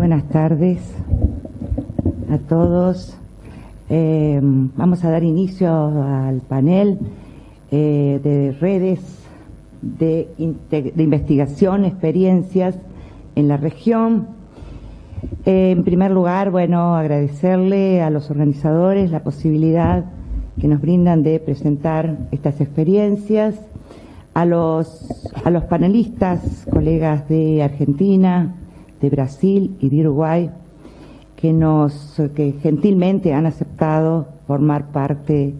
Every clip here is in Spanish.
Buenas tardes a todos. Vamos a dar inicio al panel de redes de investigación, experiencias en la región. En primer lugar, bueno, agradecerle a los organizadores la posibilidad que nos brindan de presentar estas experiencias, a los panelistas, colegas de Argentina, de Brasil y de Uruguay, que gentilmente han aceptado formar parte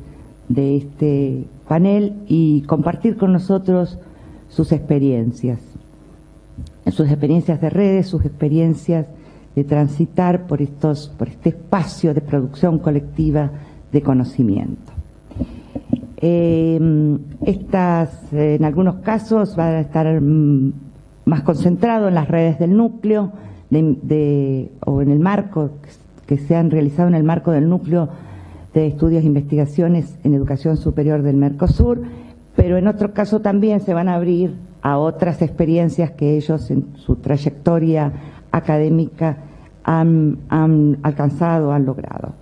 de este panel y compartir con nosotros sus experiencias de redes, sus experiencias de transitar por este espacio de producción colectiva de conocimiento. En algunos casos van a estar más concentrado en las redes del núcleo o en el marco que se han realizado en el marco del núcleo de estudios e investigaciones en educación superior del Mercosur, pero en otro caso también se van a abrir a otras experiencias que ellos en su trayectoria académica han alcanzado, han logrado.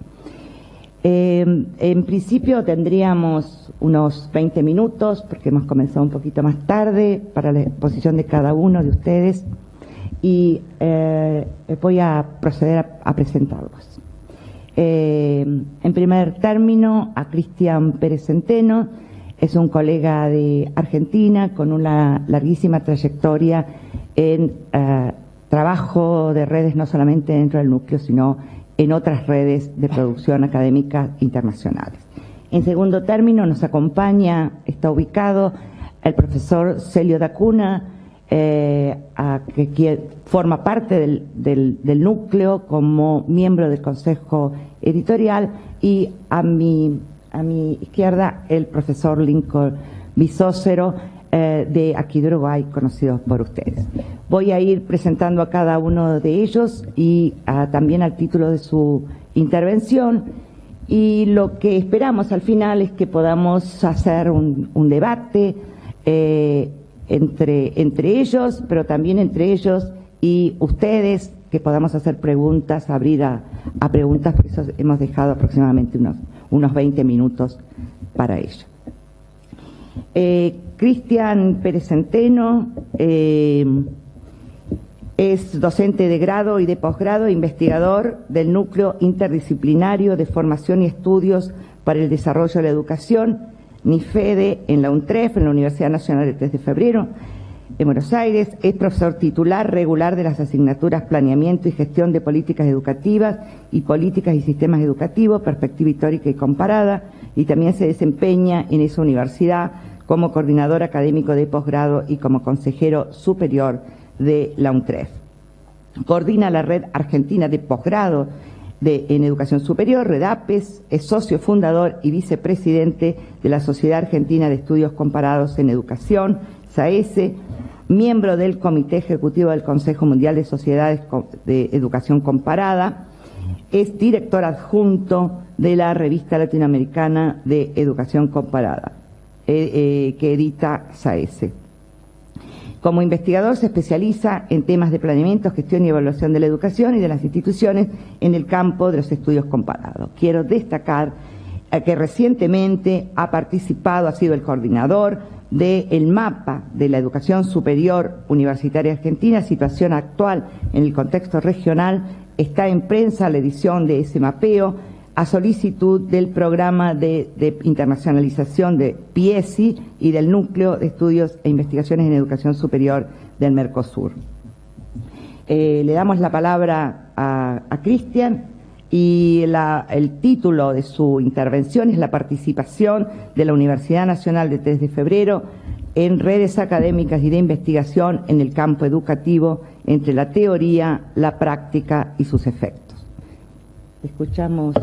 En principio tendríamos unos 20 minutos, porque hemos comenzado un poquito más tarde, para la exposición de cada uno de ustedes, y voy a proceder a presentarlos. En primer término, a Cristian Pérez Centeno. Es un colega de Argentina con una larguísima trayectoria en trabajo de redes, no solamente dentro del núcleo, sino en otras redes de producción académica internacionales. En segundo término, nos acompaña, está ubicado el profesor Celio Dacuna, que forma parte del núcleo como miembro del Consejo Editorial, y a mi izquierda el profesor Lincoln Bisócero, de aquí de Uruguay, conocidos por ustedes. Voy a ir presentando a cada uno de ellos y también al título de su intervención, y lo que esperamos al final es que podamos hacer un debate entre ellos, pero también entre ellos y ustedes, que podamos hacer preguntas, abrir a preguntas, por eso hemos dejado aproximadamente unos 20 minutos para ello. Cristian Pérez Centeno es docente de grado y de posgrado e investigador del Núcleo Interdisciplinario de Formación y Estudios para el Desarrollo de la Educación, NIFEDE, en la UNTREF, en la Universidad Nacional del 3 de Febrero, en Buenos Aires. Es profesor titular regular de las asignaturas Planeamiento y Gestión de Políticas Educativas y Políticas y Sistemas Educativos, Perspectiva Histórica y Comparada, y también se desempeña en esa universidad como coordinador académico de posgrado y como consejero superior de la UNTREF. Coordina la Red Argentina de Posgrado en Educación Superior, REDAPES, es socio fundador y vicepresidente de la Sociedad Argentina de Estudios Comparados en Educación, SAESE, miembro del Comité Ejecutivo del Consejo Mundial de Sociedades de Educación Comparada, es director adjunto de la Revista Latinoamericana de Educación Comparada, que edita SAESE. Como investigador se especializa en temas de planeamiento, gestión y evaluación de la educación y de las instituciones en el campo de los estudios comparados. Quiero destacar que recientemente ha sido el coordinador del mapa de la educación superior universitaria argentina, situación actual en el contexto regional. Está en prensa la edición de ese mapeo a solicitud del programa de internacionalización de PIESI y del Núcleo de Estudios e Investigaciones en Educación Superior del Mercosur. Le damos la palabra a Cristian, y el título de su intervención es la participación de la Universidad Nacional de 3 de Febrero en redes académicas y de investigación en el campo educativo, entre la teoría, la práctica y sus efectos. Escuchamos.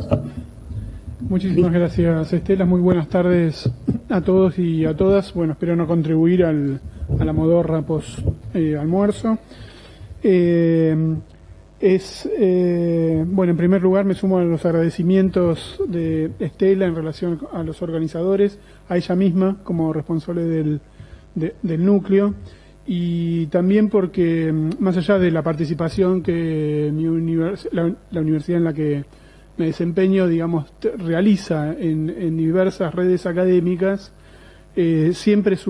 Muchísimas gracias, Estela. Muy buenas tardes a todos y a todas. Bueno, espero no contribuir a la modorra post almuerzo. Bueno, en primer lugar me sumo a los agradecimientos de Estela en relación a los organizadores, a ella misma como responsable del núcleo, y también porque, más allá de la participación que la universidad en la que me desempeño, digamos, realiza en diversas redes académicas, siempre es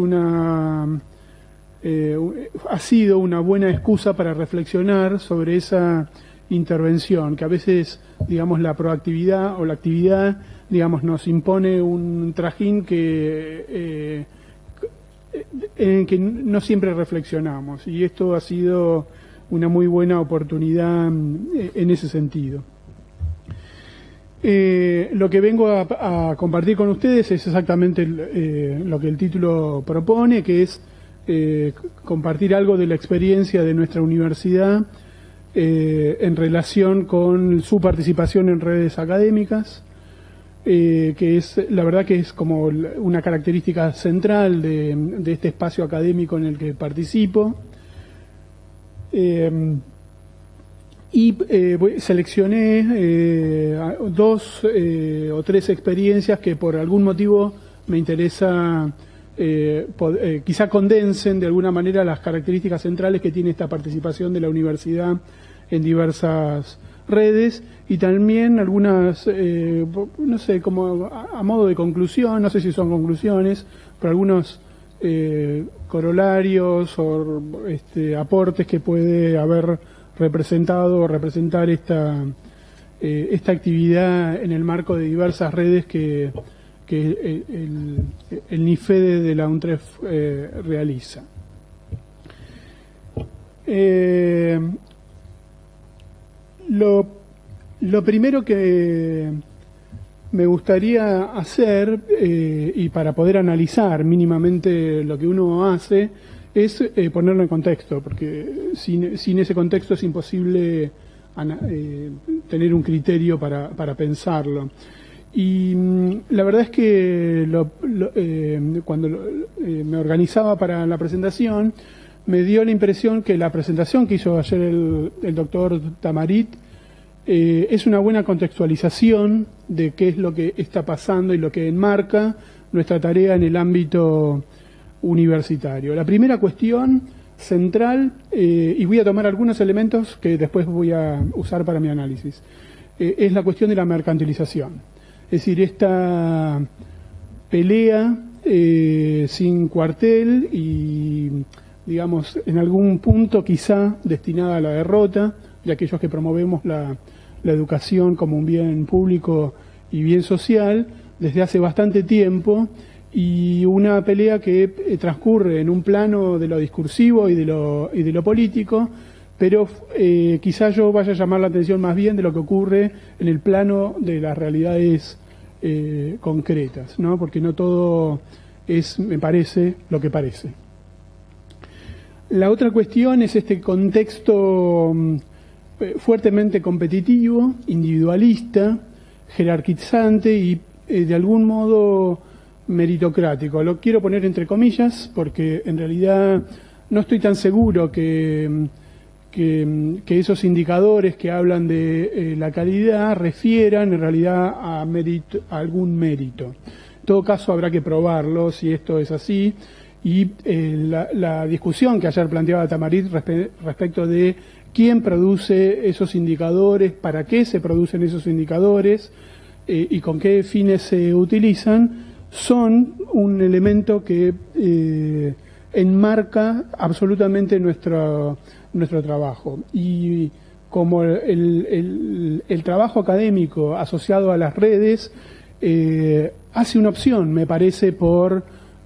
ha sido una buena excusa para reflexionar sobre esa intervención, que a veces, digamos, la proactividad o la actividad, digamos, nos impone un trajín en que no siempre reflexionamos, y esto ha sido una muy buena oportunidad en ese sentido. Lo que vengo a compartir con ustedes es exactamente lo que el título propone, que es compartir algo de la experiencia de nuestra universidad en relación con su participación en redes académicas, que es, la verdad que es como una característica central de este espacio académico en el que participo. Seleccioné 2 o 3 experiencias que por algún motivo me interesa, quizá condensen de alguna manera las características centrales que tiene esta participación de la universidad en diversas redes, y también algunas, no sé, como a modo de conclusión, no sé si son conclusiones, pero algunos corolarios o aportes que puede haber representado o representar esta actividad en el marco de diversas redes que el NIFEDE de la UNTREF realiza. Lo primero que me gustaría hacer, y para poder analizar mínimamente lo que uno hace, es ponerlo en contexto, porque sin ese contexto es imposible tener un criterio para pensarlo. Y la verdad es que cuando me organizaba para la presentación, me dio la impresión que la presentación que hizo ayer el doctor Tamarit es una buena contextualización de qué es lo que está pasando y lo que enmarca nuestra tarea en el ámbito universitario. La primera cuestión central, y voy a tomar algunos elementos que después voy a usar para mi análisis, es la cuestión de la mercantilización. Es decir, esta pelea sin cuartel y, digamos, en algún punto quizá destinada a la derrota de aquellos que promovemos la educación como un bien público y bien social desde hace bastante tiempo, y una pelea que transcurre en un plano de lo discursivo y de lo político, pero quizá yo vaya a llamar la atención más bien de lo que ocurre en el plano de las realidades concretas, ¿no? Porque no todo es, me parece, lo que parece. La otra cuestión es este contexto fuertemente competitivo, individualista, jerarquizante y de algún modo meritocrático. Lo quiero poner entre comillas porque en realidad no estoy tan seguro que esos indicadores que hablan de la calidad refieran en realidad a algún mérito. En todo caso habrá que probarlo si esto es así, y la discusión que ayer planteaba Tamarit respecto de quién produce esos indicadores, para qué se producen esos indicadores y con qué fines se utilizan, son un elemento que enmarca absolutamente nuestro trabajo. Y como el trabajo académico asociado a las redes hace una opción, me parece, por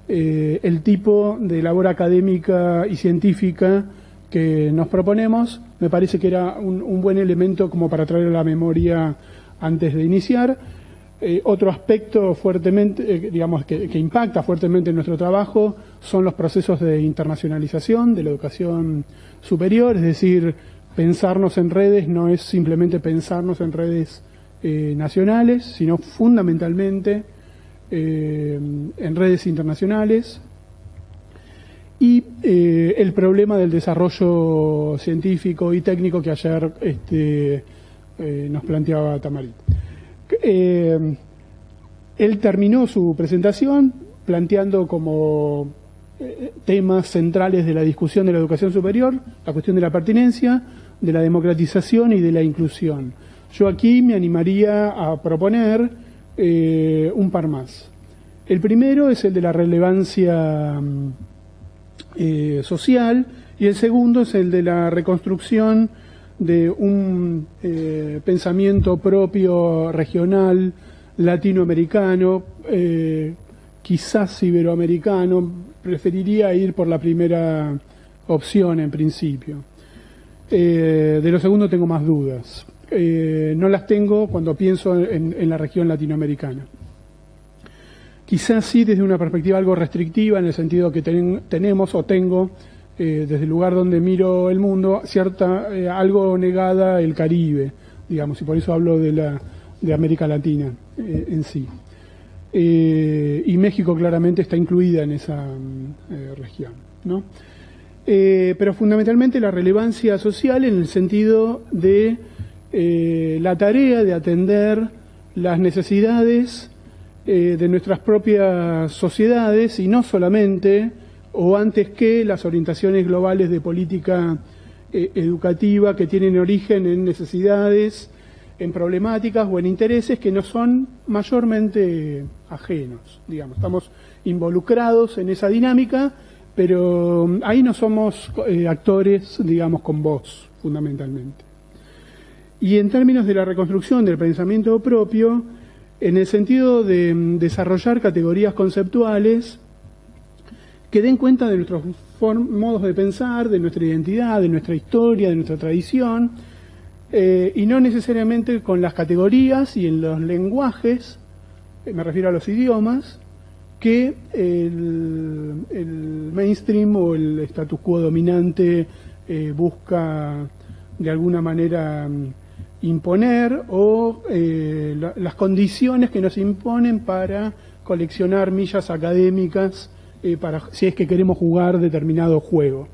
el tipo de labor académica y científica que nos proponemos, me parece que era un buen elemento como para traer a la memoria antes de iniciar. Otro aspecto fuertemente, digamos, que impacta fuertemente en nuestro trabajo son los procesos de internacionalización de la educación superior, es decir, pensarnos en redes no es simplemente pensarnos en redes nacionales, sino fundamentalmente en redes internacionales. Y el problema del desarrollo científico y técnico que ayer nos planteaba Tamarit. Él terminó su presentación planteando como temas centrales de la discusión de la educación superior, la cuestión de la pertinencia, de la democratización y de la inclusión. Yo aquí me animaría a proponer un par más. El primero es el de la relevancia social, y el segundo es el de la reconstrucción de un pensamiento propio regional, latinoamericano, quizás iberoamericano. Preferiría ir por la primera opción en principio. De lo segundo tengo más dudas. No las tengo cuando pienso en la región latinoamericana. Quizás sí desde una perspectiva algo restrictiva, en el sentido que tenemos o tengo, desde el lugar donde miro el mundo, algo negada el Caribe, digamos, y por eso hablo de América Latina en sí. Y México claramente está incluida en esa región, ¿no? Pero fundamentalmente la relevancia social en el sentido de la tarea de atender las necesidades de nuestras propias sociedades, y no solamente o antes que las orientaciones globales de política educativa que tienen origen en necesidades, en problemáticas o en intereses que nos son mayormente ajenos, digamos. Estamos involucrados en esa dinámica, pero ahí no somos actores, digamos, con voz, fundamentalmente. Y en términos de la reconstrucción del pensamiento propio, en el sentido de desarrollar categorías conceptuales que den cuenta de nuestros modos de pensar, de nuestra identidad, de nuestra historia, de nuestra tradición, y no necesariamente con las categorías y en los lenguajes, me refiero a los idiomas, que el mainstream o el status quo dominante busca de alguna manera imponer, o las condiciones que nos imponen para coleccionar millas académicas si es que queremos jugar determinado juego,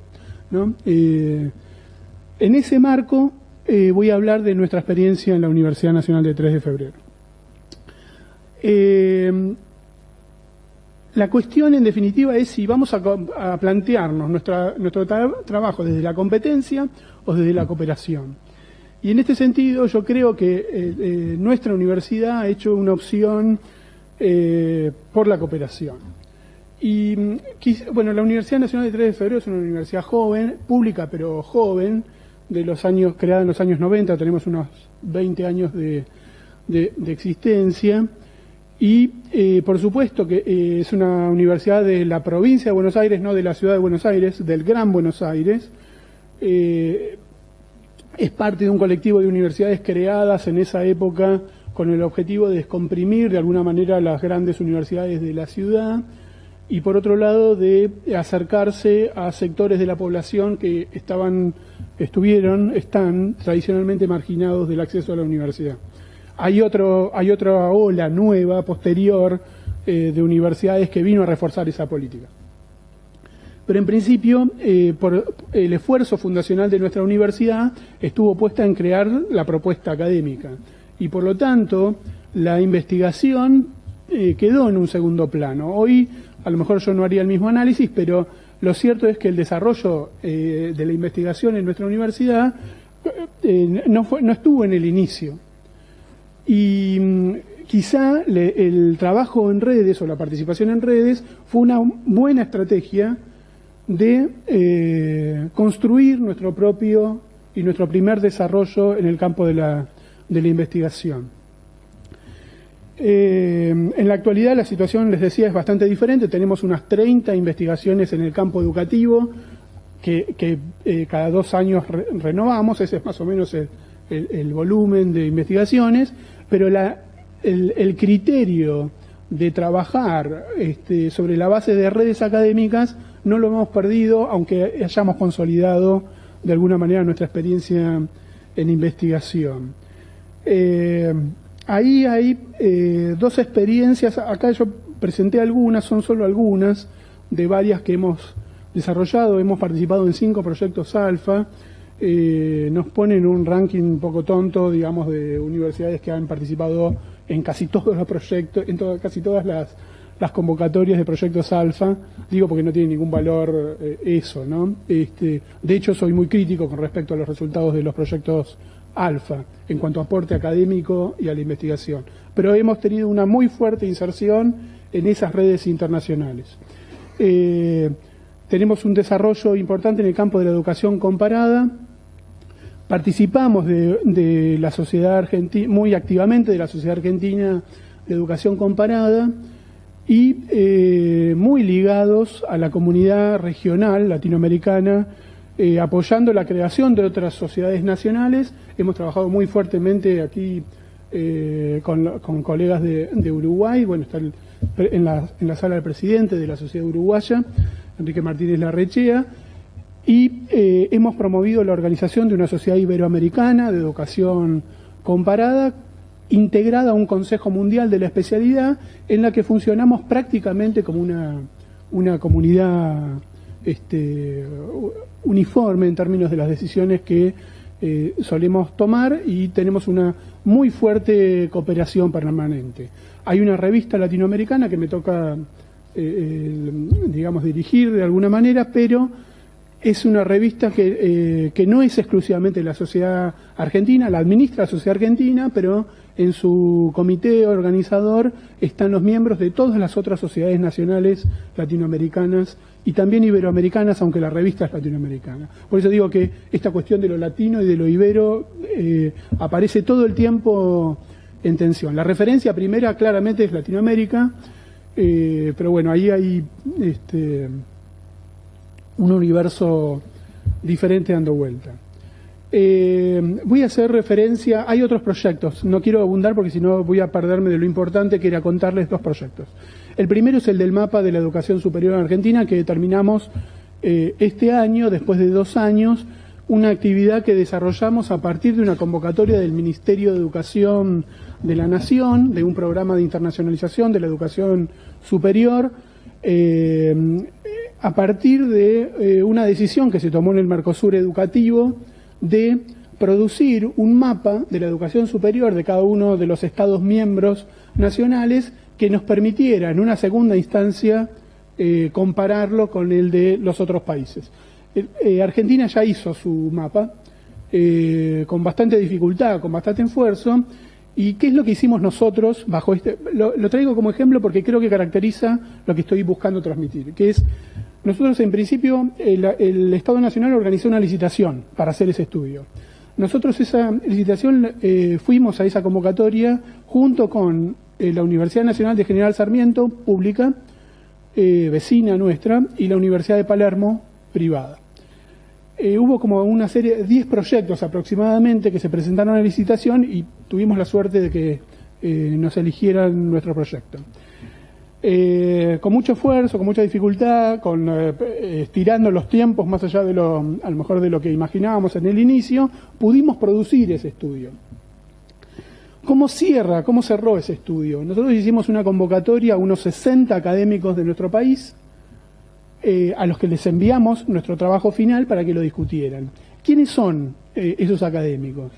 ¿no? En ese marco voy a hablar de nuestra experiencia en la Universidad Nacional de 3 de Febrero. La cuestión, en definitiva, es si vamos a plantearnos nuestro trabajo desde la competencia o desde la cooperación. Y en este sentido yo creo que nuestra universidad ha hecho una opción por la cooperación. Y bueno, la Universidad Nacional de 3 de Febrero es una universidad joven, pública pero joven, creada en los años 90, tenemos unos 20 años de existencia. Y por supuesto que es una universidad de la provincia de Buenos Aires, no de la ciudad de Buenos Aires, del Gran Buenos Aires. Es parte de un colectivo de universidades creadas en esa época con el objetivo de descomprimir de alguna manera las grandes universidades de la ciudad, y por otro lado de acercarse a sectores de la población que están tradicionalmente marginados del acceso a la universidad. Hay otra ola nueva, posterior, de universidades que vino a reforzar esa política. Pero en principio, por el esfuerzo fundacional de nuestra universidad, estuvo puesta en crear la propuesta académica. Y por lo tanto, la investigación quedó en un segundo plano. Hoy, a lo mejor yo no haría el mismo análisis, pero lo cierto es que el desarrollo de la investigación en nuestra universidad no estuvo en el inicio. Y quizá el trabajo en redes o la participación en redes fue una buena estrategia de construir nuestro primer desarrollo en el campo de la investigación. En la actualidad la situación, les decía, es bastante diferente. Tenemos unas 30 investigaciones en el campo educativo que cada 2 años renovamos. Ese es más o menos el volumen de investigaciones, pero el criterio de trabajar sobre la base de redes académicas no lo hemos perdido, aunque hayamos consolidado de alguna manera nuestra experiencia en investigación. Ahí hay 2 experiencias. Acá yo presenté algunas, son solo algunas de varias que hemos desarrollado. Hemos participado en 5 proyectos alfa. Nos ponen un ranking un poco tonto, digamos, de universidades que han participado en casi todos los proyectos, casi todas las convocatorias de proyectos alfa, digo porque no tiene ningún valor eso, ¿no? De hecho, soy muy crítico con respecto a los resultados de los proyectos alfa, en cuanto a aporte académico y a la investigación. Pero hemos tenido una muy fuerte inserción en esas redes internacionales. Tenemos un desarrollo importante en el campo de la educación comparada. Participamos de la sociedad argentina, muy activamente de la Sociedad Argentina de Educación Comparada, y muy ligados a la comunidad regional latinoamericana, apoyando la creación de otras sociedades nacionales. Hemos trabajado muy fuertemente aquí con colegas de Uruguay. Bueno, está en la sala del presidente de la Sociedad Uruguaya, Enrique Martínez Larrechea, y hemos promovido la organización de una sociedad iberoamericana de educación comparada, integrada a un Consejo Mundial de la especialidad, en la que funcionamos prácticamente como una comunidad uniforme en términos de las decisiones que solemos tomar, y tenemos una muy fuerte cooperación permanente. Hay una revista latinoamericana que me toca, digamos, dirigir de alguna manera, pero es una revista que no es exclusivamente de la sociedad argentina, la administra la sociedad argentina, pero en su comité organizador están los miembros de todas las otras sociedades nacionales latinoamericanas y también iberoamericanas, aunque la revista es latinoamericana. Por eso digo que esta cuestión de lo latino y de lo ibero aparece todo el tiempo en tensión. La referencia primera claramente es Latinoamérica, pero bueno, ahí hay un universo diferente dando vuelta. Voy a hacer referencia, hay otros proyectos, no quiero abundar porque si no voy a perderme de lo importante, que era contarles dos proyectos. El primero es el del mapa de la educación superior en Argentina, que terminamos este año, después de 2 años, una actividad que desarrollamos a partir de una convocatoria del Ministerio de Educación de la Nación, de un programa de internacionalización de la educación superior, a partir de una decisión que se tomó en el Mercosur Educativo de producir un mapa de la educación superior de cada uno de los Estados miembros nacionales que nos permitiera en una segunda instancia compararlo con el de los otros países. Argentina ya hizo su mapa con bastante dificultad, con bastante esfuerzo. ¿Y qué es lo que hicimos nosotros bajo lo traigo como ejemplo porque creo que caracteriza lo que estoy buscando transmitir, que es, nosotros en principio, el Estado Nacional organizó una licitación para hacer ese estudio. Nosotros esa licitación fuimos a esa convocatoria junto con la Universidad Nacional de General Sarmiento, pública, vecina nuestra, y la Universidad de Palermo, privada. Hubo como una serie, 10 proyectos aproximadamente que se presentaron a la licitación y tuvimos la suerte de que nos eligieran nuestro proyecto. Con mucho esfuerzo, con mucha dificultad, estirando los tiempos más allá de a lo mejor de lo que imaginábamos en el inicio, pudimos producir ese estudio. ¿Cómo cerró ese estudio? Nosotros hicimos una convocatoria a unos 60 académicos de nuestro país, a los que les enviamos nuestro trabajo final para que lo discutieran. ¿Quiénes son esos académicos?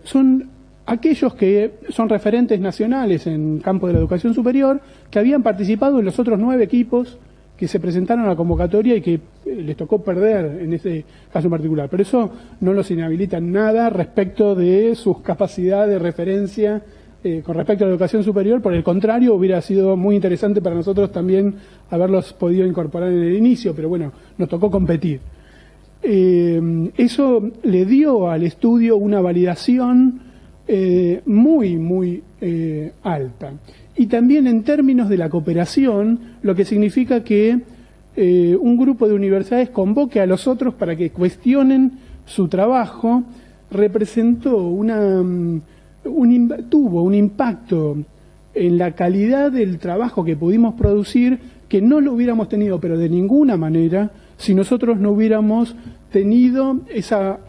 Son aquellos que son referentes nacionales en campo de la educación superior, que habían participado en los otros 9 equipos que se presentaron a la convocatoria y que les tocó perder en ese caso en particular. Pero eso no los inhabilita en nada respecto de sus capacidades de referencia con respecto a la educación superior. Por el contrario, hubiera sido muy interesante para nosotros también haberlos podido incorporar en el inicio, pero bueno, nos tocó competir. Eso le dio al estudio una validación muy alta. Y también en términos de la cooperación, lo que significa que un grupo de universidades convoque a los otros para que cuestionen su trabajo, representó tuvo un impacto en la calidad del trabajo que pudimos producir, que no lo hubiéramos tenido, pero de ninguna manera, si nosotros no hubiéramos tenido esa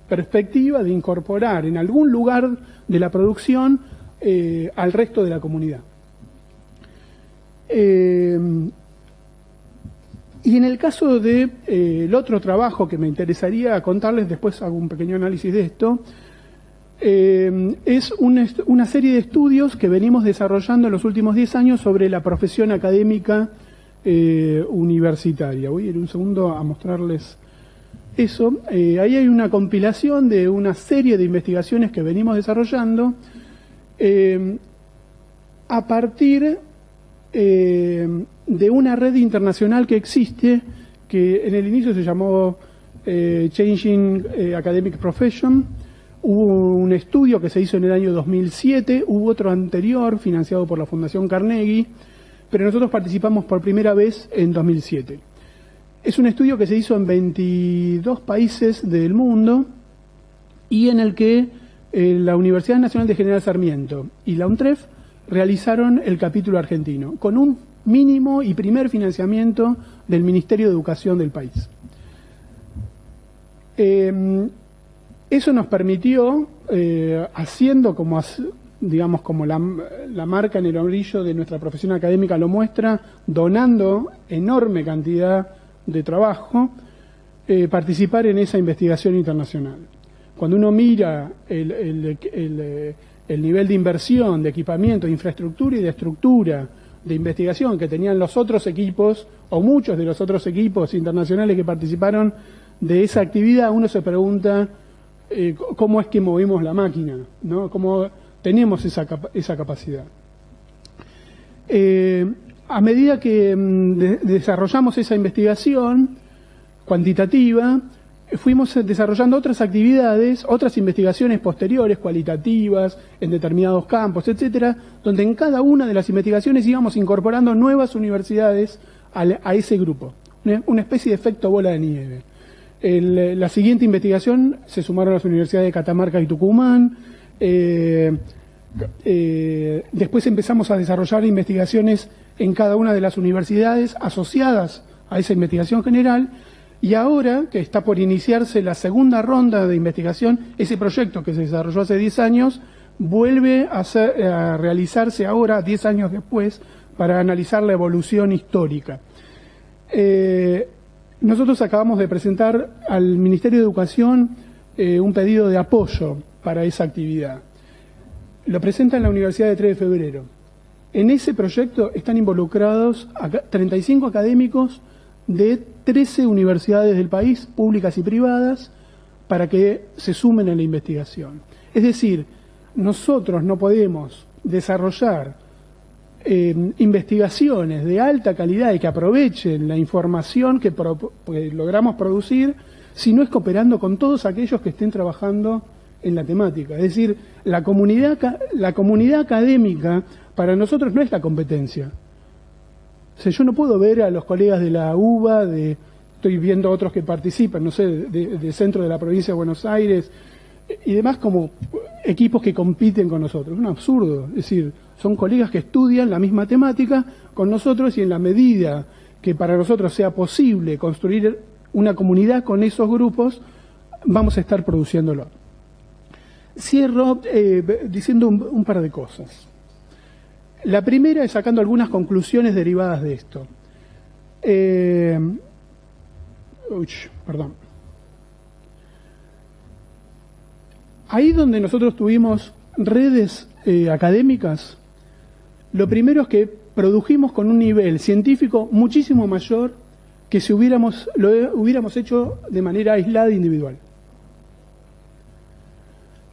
perspectiva de incorporar en algún lugar de la producción al resto de la comunidad. Y en el caso de el otro trabajo que me interesaría contarles, después hago un pequeño análisis de esto, es una serie de estudios que venimos desarrollando en los últimos 10 años sobre la profesión académica universitaria. Voy a ir un segundo a mostrarles eso. Ahí hay una compilación de una serie de investigaciones que venimos desarrollando a partir de una red internacional que existe, que en el inicio se llamó Changing Academic Profession. Hubo un estudio que se hizo en el año 2007, hubo otro anterior financiado por la Fundación Carnegie, pero nosotros participamos por primera vez en 2007. Es un estudio que se hizo en 22 países del mundo y en el que la Universidad Nacional de General Sarmiento y la UNTREF realizaron el capítulo argentino, con un mínimo y primer financiamiento del Ministerio de Educación del país. Eso nos permitió, haciendo como, digamos, como la marca en el orillo de nuestra profesión académica lo muestra, donando enorme cantidad de trabajo, participar en esa investigación internacional. Cuando uno mira el nivel de inversión, de equipamiento, de infraestructura y de estructura de investigación que tenían los otros equipos, o muchos de los otros equipos internacionales que participaron de esa actividad, uno se pregunta cómo es que movemos la máquina, ¿no? Cómo tenemos esa capacidad. A medida que desarrollamos esa investigación cuantitativa, fuimos desarrollando otras actividades, otras investigaciones posteriores, cualitativas, en determinados campos, etcétera, donde en cada una de las investigaciones íbamos incorporando nuevas universidades a ese grupo, una especie de efecto bola de nieve. La siguiente investigación se sumaron las universidades de Catamarca y Tucumán. Después empezamos a desarrollar investigaciones en cada una de las universidades asociadas a esa investigación general. Y ahora, que está por iniciarse la segunda ronda de investigación, ese proyecto que se desarrolló hace 10 años, vuelve a realizarse ahora, 10 años después, para analizar la evolución histórica. Nosotros acabamos de presentar al Ministerio de Educación un pedido de apoyo para esa actividad. Lo presenta en la Universidad de 3 de Febrero. En ese proyecto están involucrados 35 académicos de 13 universidades del país, públicas y privadas, para que se sumen a la investigación. Es decir, nosotros no podemos desarrollar investigaciones de alta calidad y que aprovechen la información que logramos producir si no es cooperando con todos aquellos que estén trabajando en la temática. Es decir, la comunidad académica para nosotros no es la competencia. O sea, yo no puedo ver a los colegas de la UBA, estoy viendo otros que participan, no sé, de centro de la provincia de Buenos Aires y demás, como equipos que compiten con nosotros. Es un absurdo. Es decir, son colegas que estudian la misma temática con nosotros y en la medida que para nosotros sea posible construir una comunidad con esos grupos, vamos a estar produciéndolo. Cierro diciendo un par de cosas. La primera es sacando algunas conclusiones derivadas de esto. Perdón. Ahí donde nosotros tuvimos redes académicas, lo primero es que produjimos con un nivel científico muchísimo mayor que si lo hubiéramos hecho de manera aislada e individual.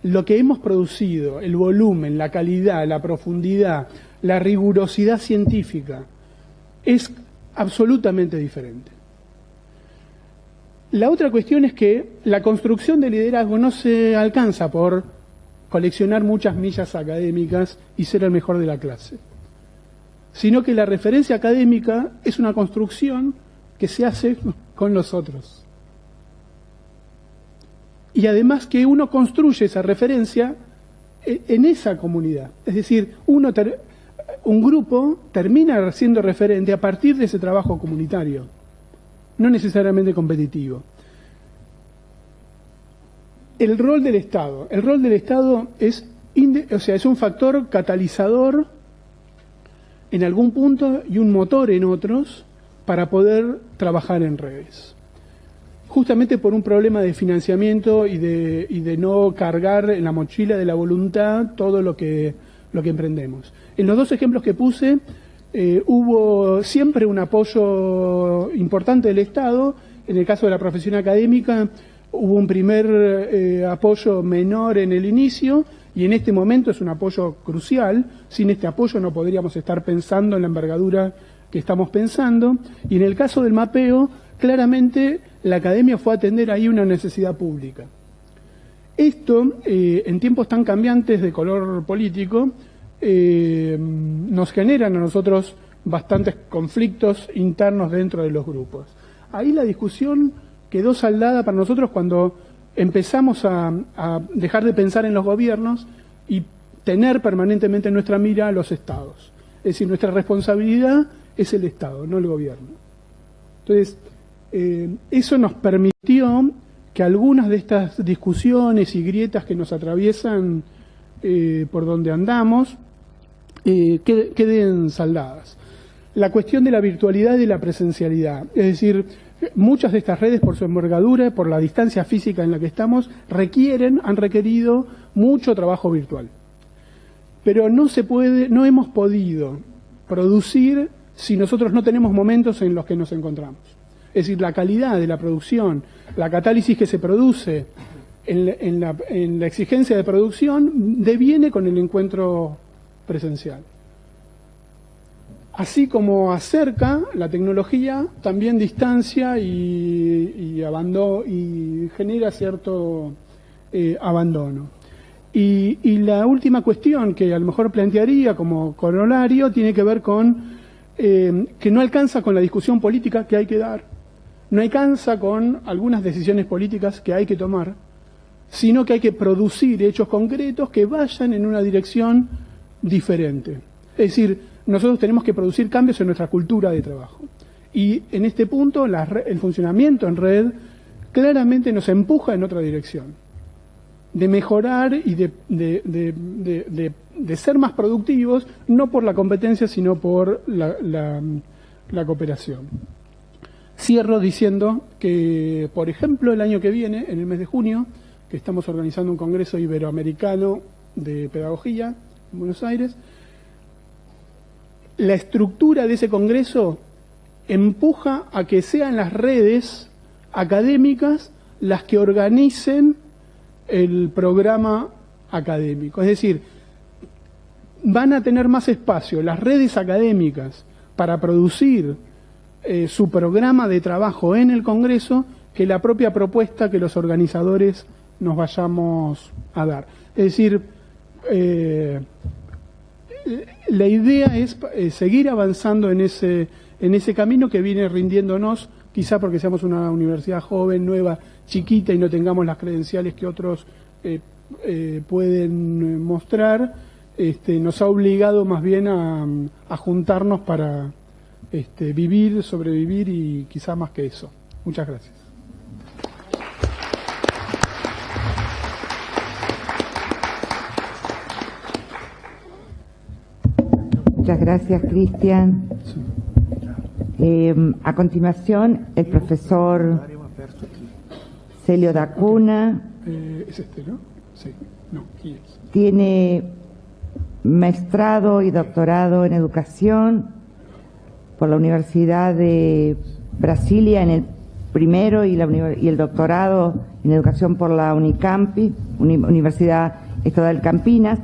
Lo que hemos producido, el volumen, la calidad, la profundidad, la rigurosidad científica, es absolutamente diferente. La otra cuestión es que la construcción de liderazgo no se alcanza por coleccionar muchas millas académicas y ser el mejor de la clase, sino que la referencia académica es una construcción que se hace con los otros. Y además que uno construye esa referencia en esa comunidad. Es decir, un grupo termina siendo referente a partir de ese trabajo comunitario, no necesariamente competitivo. El rol del Estado. El rol del Estado es un factor catalizador en algún punto y un motor en otros para poder trabajar en redes. justamente por un problema de financiamiento y de no cargar en la mochila de la voluntad todo lo que emprendemos. En los dos ejemplos que puse, hubo siempre un apoyo importante del Estado. En el caso de la profesión académica, hubo un primer apoyo menor en el inicio, y en este momento es un apoyo crucial. Sin este apoyo no podríamos estar pensando en la envergadura que estamos pensando. Y en el caso del mapeo, claramente la academia fue a atender ahí una necesidad pública. Esto, en tiempos tan cambiantes de color político, nos generan a nosotros bastantes conflictos internos dentro de los grupos. Ahí la discusión quedó saldada para nosotros cuando empezamos a dejar de pensar en los gobiernos y tener permanentemente en nuestra mira a los estados. Es decir, nuestra responsabilidad es el Estado, no el gobierno. Entonces, eso nos permitió que algunas de estas discusiones y grietas que nos atraviesan por donde andamos queden saldadas. La cuestión de la virtualidad y de la presencialidad, es decir, muchas de estas redes, por su envergadura, por la distancia física en la que estamos, han requerido mucho trabajo virtual. Pero no hemos podido producir si nosotros no tenemos momentos en los que nos encontramos. Es decir, la calidad de la producción, la catálisis que se produce en la exigencia de producción, deviene con el encuentro presencial. Así como acerca la tecnología, también distancia y genera cierto abandono. Y la última cuestión que a lo mejor plantearía como corolario tiene que ver con que no alcanza con la discusión política que hay que dar, no alcanza con algunas decisiones políticas que hay que tomar, sino que hay que producir hechos concretos que vayan en una dirección diferente. Es decir, nosotros tenemos que producir cambios en nuestra cultura de trabajo. Y en este punto el funcionamiento en red claramente nos empuja en otra dirección, de mejorar y de ser más productivos, no por la competencia, sino por la cooperación. Cierro diciendo que, por ejemplo, el año que viene, en el mes de junio, que estamos organizando un congreso iberoamericano de pedagogía en Buenos Aires, la estructura de ese congreso empuja a que sean las redes académicas las que organicen el programa académico. Es decir, van a tener más espacio las redes académicas para producir su programa de trabajo en el Congreso que la propia propuesta que los organizadores nos vayamos a dar. Es decir, la idea es seguir avanzando en ese camino que viene rindiéndonos, quizá porque seamos una universidad joven, nueva, chiquita y no tengamos las credenciales que otros pueden mostrar, nos ha obligado más bien a juntarnos para vivir, sobrevivir y quizá más que eso. Muchas gracias. Muchas gracias, Cristian. A continuación, el profesor Celio da Cunha. ¿Es este, no? Sí. No, ¿quién es? Tiene maestrado y doctorado en educación por la Universidad de Brasilia en el primero y el doctorado en educación por la Unicampi, Universidad Estatal Campinas.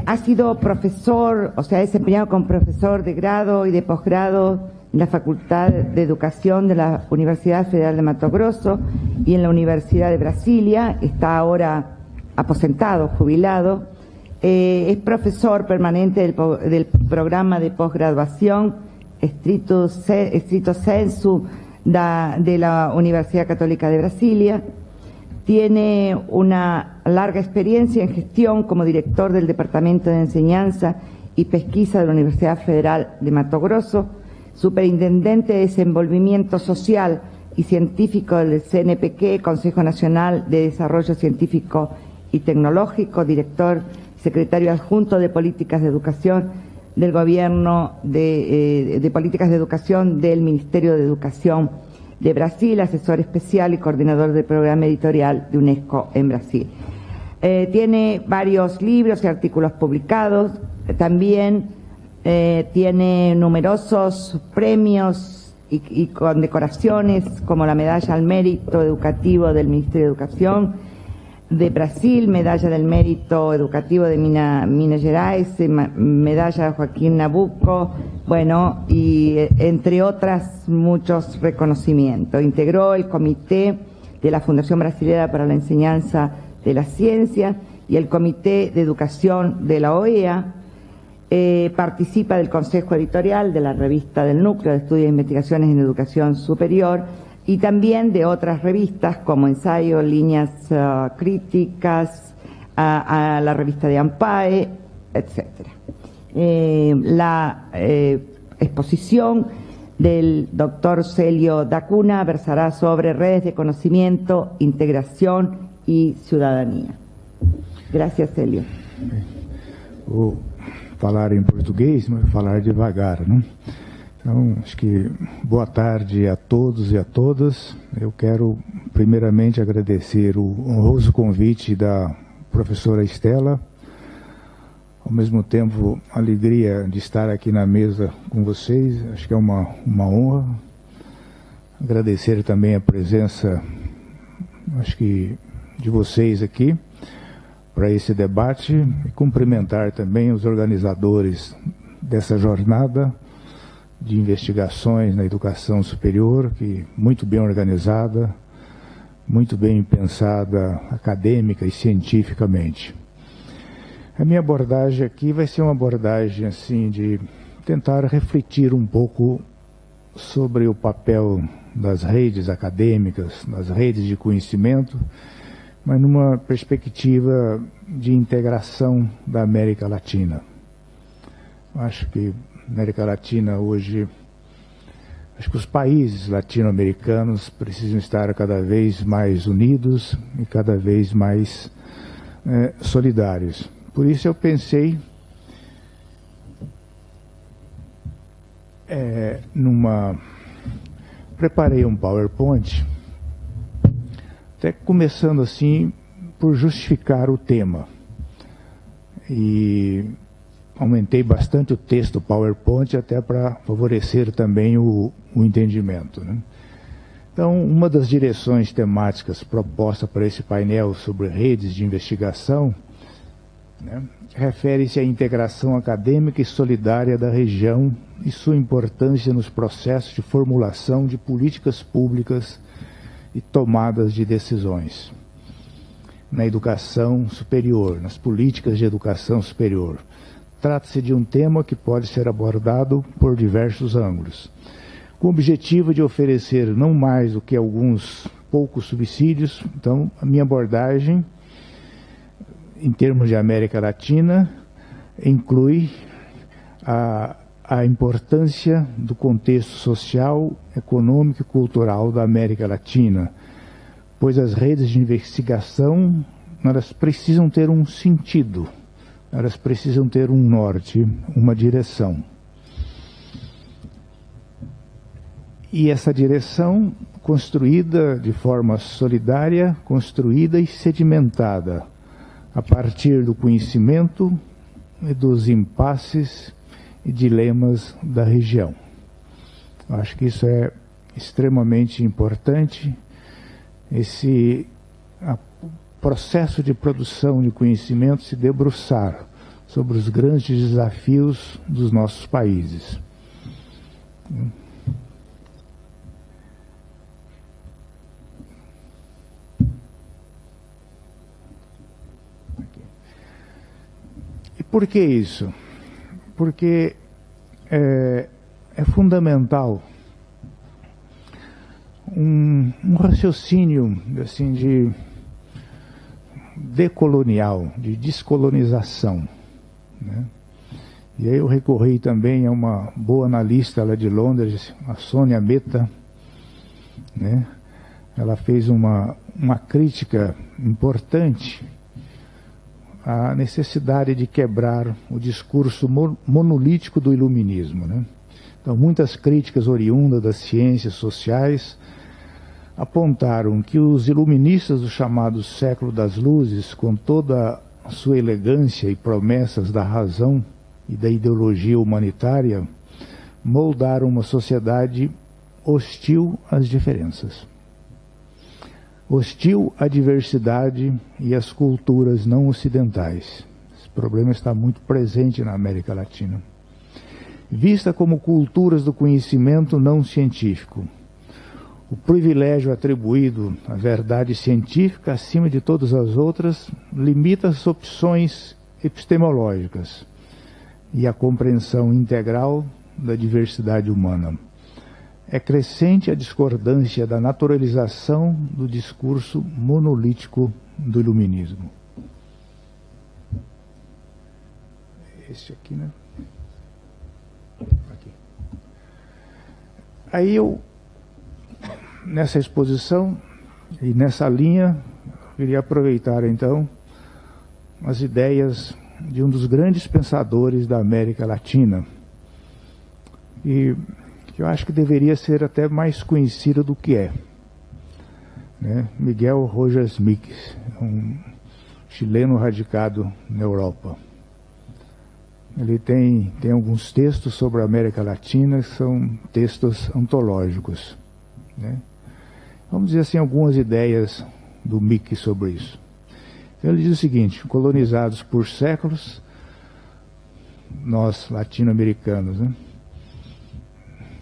Ha sido profesor, o sea, ha desempeñado como profesor de grado y de posgrado en la Facultad de Educación de la Universidad Federal de Mato Grosso y en la Universidad de Brasilia. Está ahora aposentado, jubilado. Es profesor permanente del programa de posgraduación Stricto Sensu de la Universidad Católica de Brasilia. Tiene una larga experiencia en gestión como director del Departamento de Enseñanza y Pesquisa de la Universidad Federal de Mato Grosso, superintendente de Desenvolvimiento Social y Científico del CNPq, Consejo Nacional de Desarrollo Científico y Tecnológico, director, secretario adjunto de Políticas de Educación del Gobierno de Políticas de Educación del Ministerio de Educación de Brasil, asesor especial y coordinador del programa editorial de UNESCO en Brasil. Tiene varios libros y artículos publicados, también tiene numerosos premios y condecoraciones como la Medalla al Mérito Educativo del Ministerio de Educación de Brasil, Medalla del Mérito Educativo de Minas Gerais, Medalla Joaquín Nabuco, bueno, y entre otras muchos reconocimientos. Integró el comité de la Fundación Brasileña para la Enseñanza de la Ciencia y el Comité de Educación de la OEA. Participa del Consejo Editorial de la revista del Núcleo de Estudios e Investigaciones en Educación Superior y también de otras revistas como Ensayo, Líneas Críticas, a la revista de AMPAE, etc. La exposición del doctor Celio da Cunha versará sobre redes de conocimiento, integración y ciudadanía. Gracias, Celio. Vou falar em português, mas vou falar devagar, né? Então, acho que boa tarde a todos e a todas. Eu quero primeiramente agradecer o honroso convite da professora Estela. Ao mesmo tempo, a alegria de estar aqui na mesa com vocês. Acho que é uma honra. Agradecer também a presença, acho que, de vocês aqui para esse debate e cumprimentar também os organizadores dessa jornada de investigações na educação superior, que muito bem organizada, muito bem pensada acadêmica e cientificamente. A minha abordagem aqui vai ser uma abordagem assim de tentar refletir um pouco sobre o papel das redes acadêmicas, das redes de conhecimento, mas numa perspectiva de integração da América Latina. Acho que a América Latina hoje, acho que os países latino-americanos precisam estar cada vez mais unidos e cada vez mais solidários. Por isso eu pensei preparei um PowerPoint, até começando assim por justificar o tema. E aumentei bastante o texto do PowerPoint até para favorecer também o entendimento, né? Então, uma das direções temáticas propostas para esse painel sobre redes de investigação, né, refere-se à integração acadêmica e solidária da região e sua importância nos processos de formulação de políticas públicas e tomadas de decisões na educação superior, nas políticas de educação superior. Trata-se de um tema que pode ser abordado por diversos ângulos, com o objetivo de oferecer não mais do que alguns poucos subsídios. Então, a minha abordagem, em termos de América Latina, inclui a importância do contexto social, econômico e cultural da América Latina, pois as redes de investigação, elas precisam ter um sentido, elas precisam ter um norte, uma direção. E essa direção construída de forma solidária, construída e sedimentada a partir do conhecimento e dos impasses e dilemas da região. Acho que isso é extremamente importante, esse processo de produção de conhecimento se debruçar sobre os grandes desafios dos nossos países. E por que isso? Porque é fundamental um raciocínio assim, de decolonial, de descolonização, né? E aí eu recorri também a uma boa analista lá de Londres, a Sônia Mehta, né? Ela fez uma crítica importante à necessidade de quebrar o discurso monolítico do iluminismo, né? Então, muitas críticas oriundas das ciências sociais apontaram que os iluministas do chamado século das luzes, com toda a sua elegância e promessas da razão e da ideologia humanitária, moldaram uma sociedade hostil às diferenças, hostil à diversidade e às culturas não ocidentais. Esse problema está muito presente na América Latina. Vista como culturas do conhecimento não científico, o privilégio atribuído à verdade científica acima de todas as outras limita as opções epistemológicas e a compreensão integral da diversidade humana. É crescente a discordância da naturalização do discurso monolítico do iluminismo. Esse aqui, né? Aqui. Aí eu, nessa exposição e nessa linha, queria aproveitar então as ideias de um dos grandes pensadores da América Latina, e que eu acho que deveria ser até mais conhecido do que é, né? Miguel Rojas Mix, um chileno radicado na Europa. Ele tem alguns textos sobre a América Latina que são textos antológicos, né? Vamos dizer assim, algumas ideias do Mix sobre isso. Ele diz o seguinte: colonizados por séculos, nós latino-americanos, né,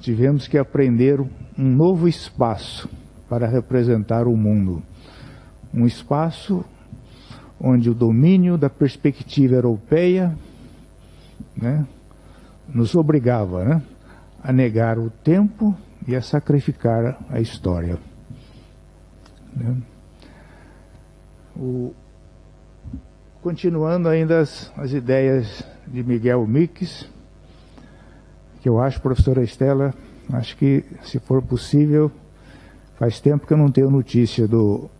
tivemos que aprender um novo espaço para representar o mundo. Um espaço onde o domínio da perspectiva europeia, né, nos obrigava, né, a negar o tempo e a sacrificar a história, né? Continuando ainda as ideias de Miguel Mix, que eu acho, professora Estela, acho que, se for possível, faz tempo que eu não tenho notícia do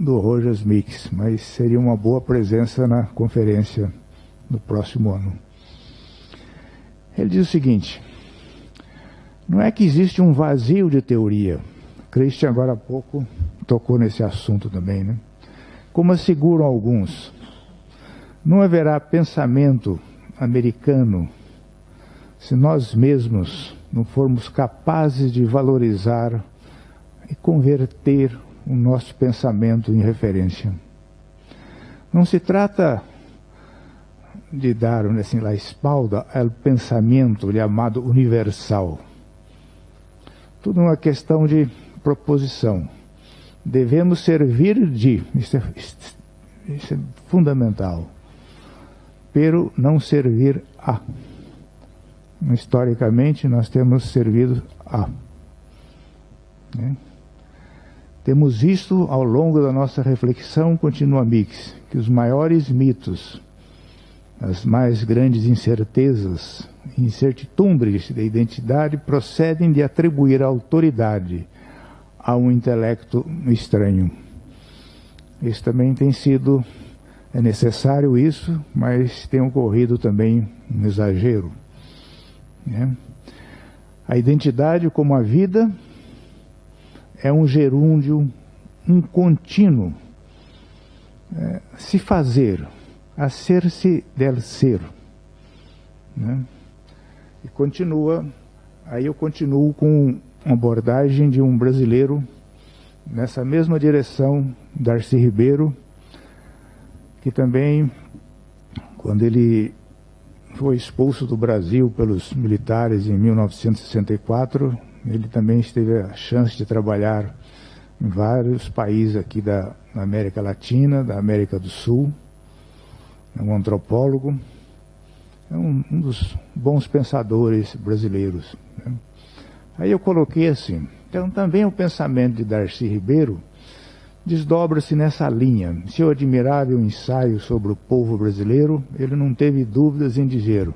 Rojas Mix, mas seria uma boa presença na conferência no próximo ano. Ele diz o seguinte: não é que existe um vazio de teoria. Christian agora há pouco tocou nesse assunto também, né? Como asseguram alguns, não haverá pensamento americano se nós mesmos não formos capazes de valorizar e converter o nosso pensamento em referência. Não se trata de dar, assim, la espalda ao pensamento chamado universal. Tudo é uma questão de proposição. Devemos servir de, isso é fundamental, pero não servir a. Historicamente, nós temos servido a, né? Temos visto ao longo da nossa reflexão, continua Mix, que os maiores mitos, as mais grandes incertezas, incertidumbres da identidade procedem de atribuir autoridade a um intelecto estranho. Isso também tem sido, é necessário isso, mas tem ocorrido também um exagero, né? A identidade, como a vida, é um gerúndio, um contínuo, se fazer, hacer-se del ser, né? E continua, aí eu continuo com uma abordagem de um brasileiro nessa mesma direção, Darcy Ribeiro, que também, quando ele foi expulso do Brasil pelos militares em 1964, ele também teve a chance de trabalhar em vários países aqui da América Latina, da América do Sul. É um antropólogo, é um dos bons pensadores brasileiros, né? Aí eu coloquei assim, então também o pensamento de Darcy Ribeiro desdobra-se nessa linha. Seu admirável ensaio sobre o povo brasileiro, ele não teve dúvidas em dizer: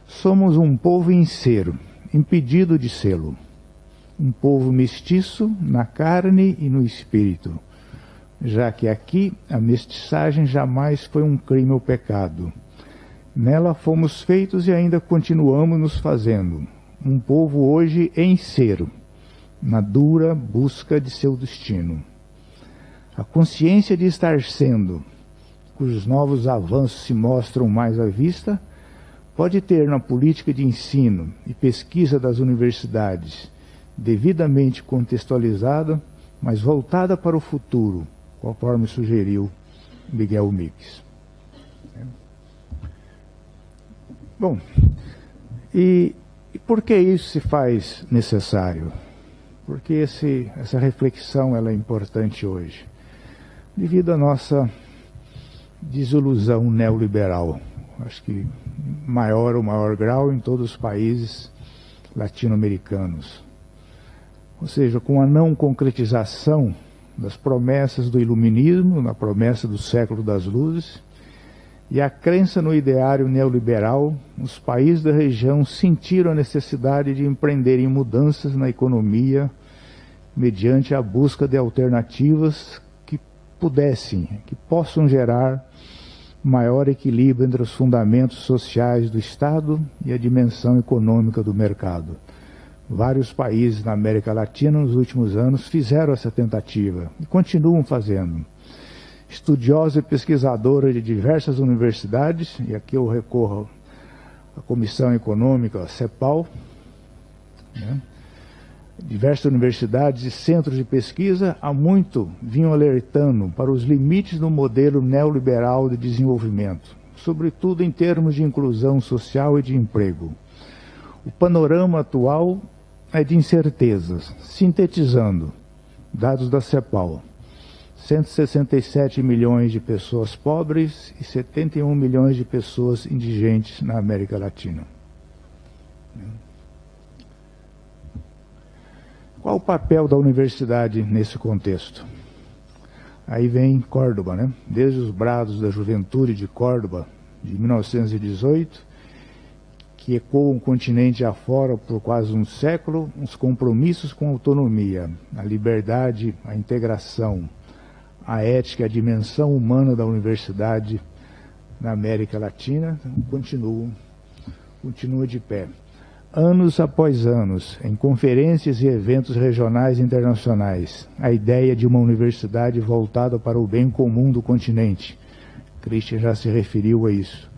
somos um povo em ser, impedido de sê-lo. Um povo mestiço na carne e no espírito, já que aqui a mestiçagem jamais foi um crime ou pecado. Nela fomos feitos e ainda continuamos nos fazendo. Um povo hoje em ser, na dura busca de seu destino. A consciência de estar sendo, cujos novos avanços se mostram mais à vista, pode ter na política de ensino e pesquisa das universidades, devidamente contextualizada, mas voltada para o futuro, conforme sugeriu Miguel Mix. Bom, e por que isso se faz necessário? Porque essa reflexão ela é importante hoje, devido à nossa desilusão neoliberal, acho que o maior grau em todos os países latino-americanos. Ou seja, com a não concretização das promessas do iluminismo, na promessa do século das luzes, e a crença no ideário neoliberal, os países da região sentiram a necessidade de empreenderem mudanças na economia mediante a busca de alternativas que possam gerar maior equilíbrio entre os fundamentos sociais do Estado e a dimensão econômica do mercado. Vários países na América Latina nos últimos anos fizeram essa tentativa e continuam fazendo. Estudiosa e pesquisadora de diversas universidades, e aqui eu recorro à Comissão Econômica, a CEPAL, né? Diversas universidades e centros de pesquisa há muito vinham alertando para os limites do modelo neoliberal de desenvolvimento, sobretudo em termos de inclusão social e de emprego. O panorama atual é de incertezas, sintetizando dados da CEPAL. 167 milhões de pessoas pobres e 71 milhões de pessoas indigentes na América Latina. Qual o papel da universidade nesse contexto? Aí vem Córdoba, né? Desde os brados da juventude de Córdoba, de 1918, que ecoam o continente afora por quase um século, os compromissos com a autonomia, a liberdade, a integração, a ética, a dimensão humana da universidade na América Latina, continua de pé. Anos após anos, em conferências e eventos regionais e internacionais, a ideia de uma universidade voltada para o bem comum do continente, Christian já se referiu a isso,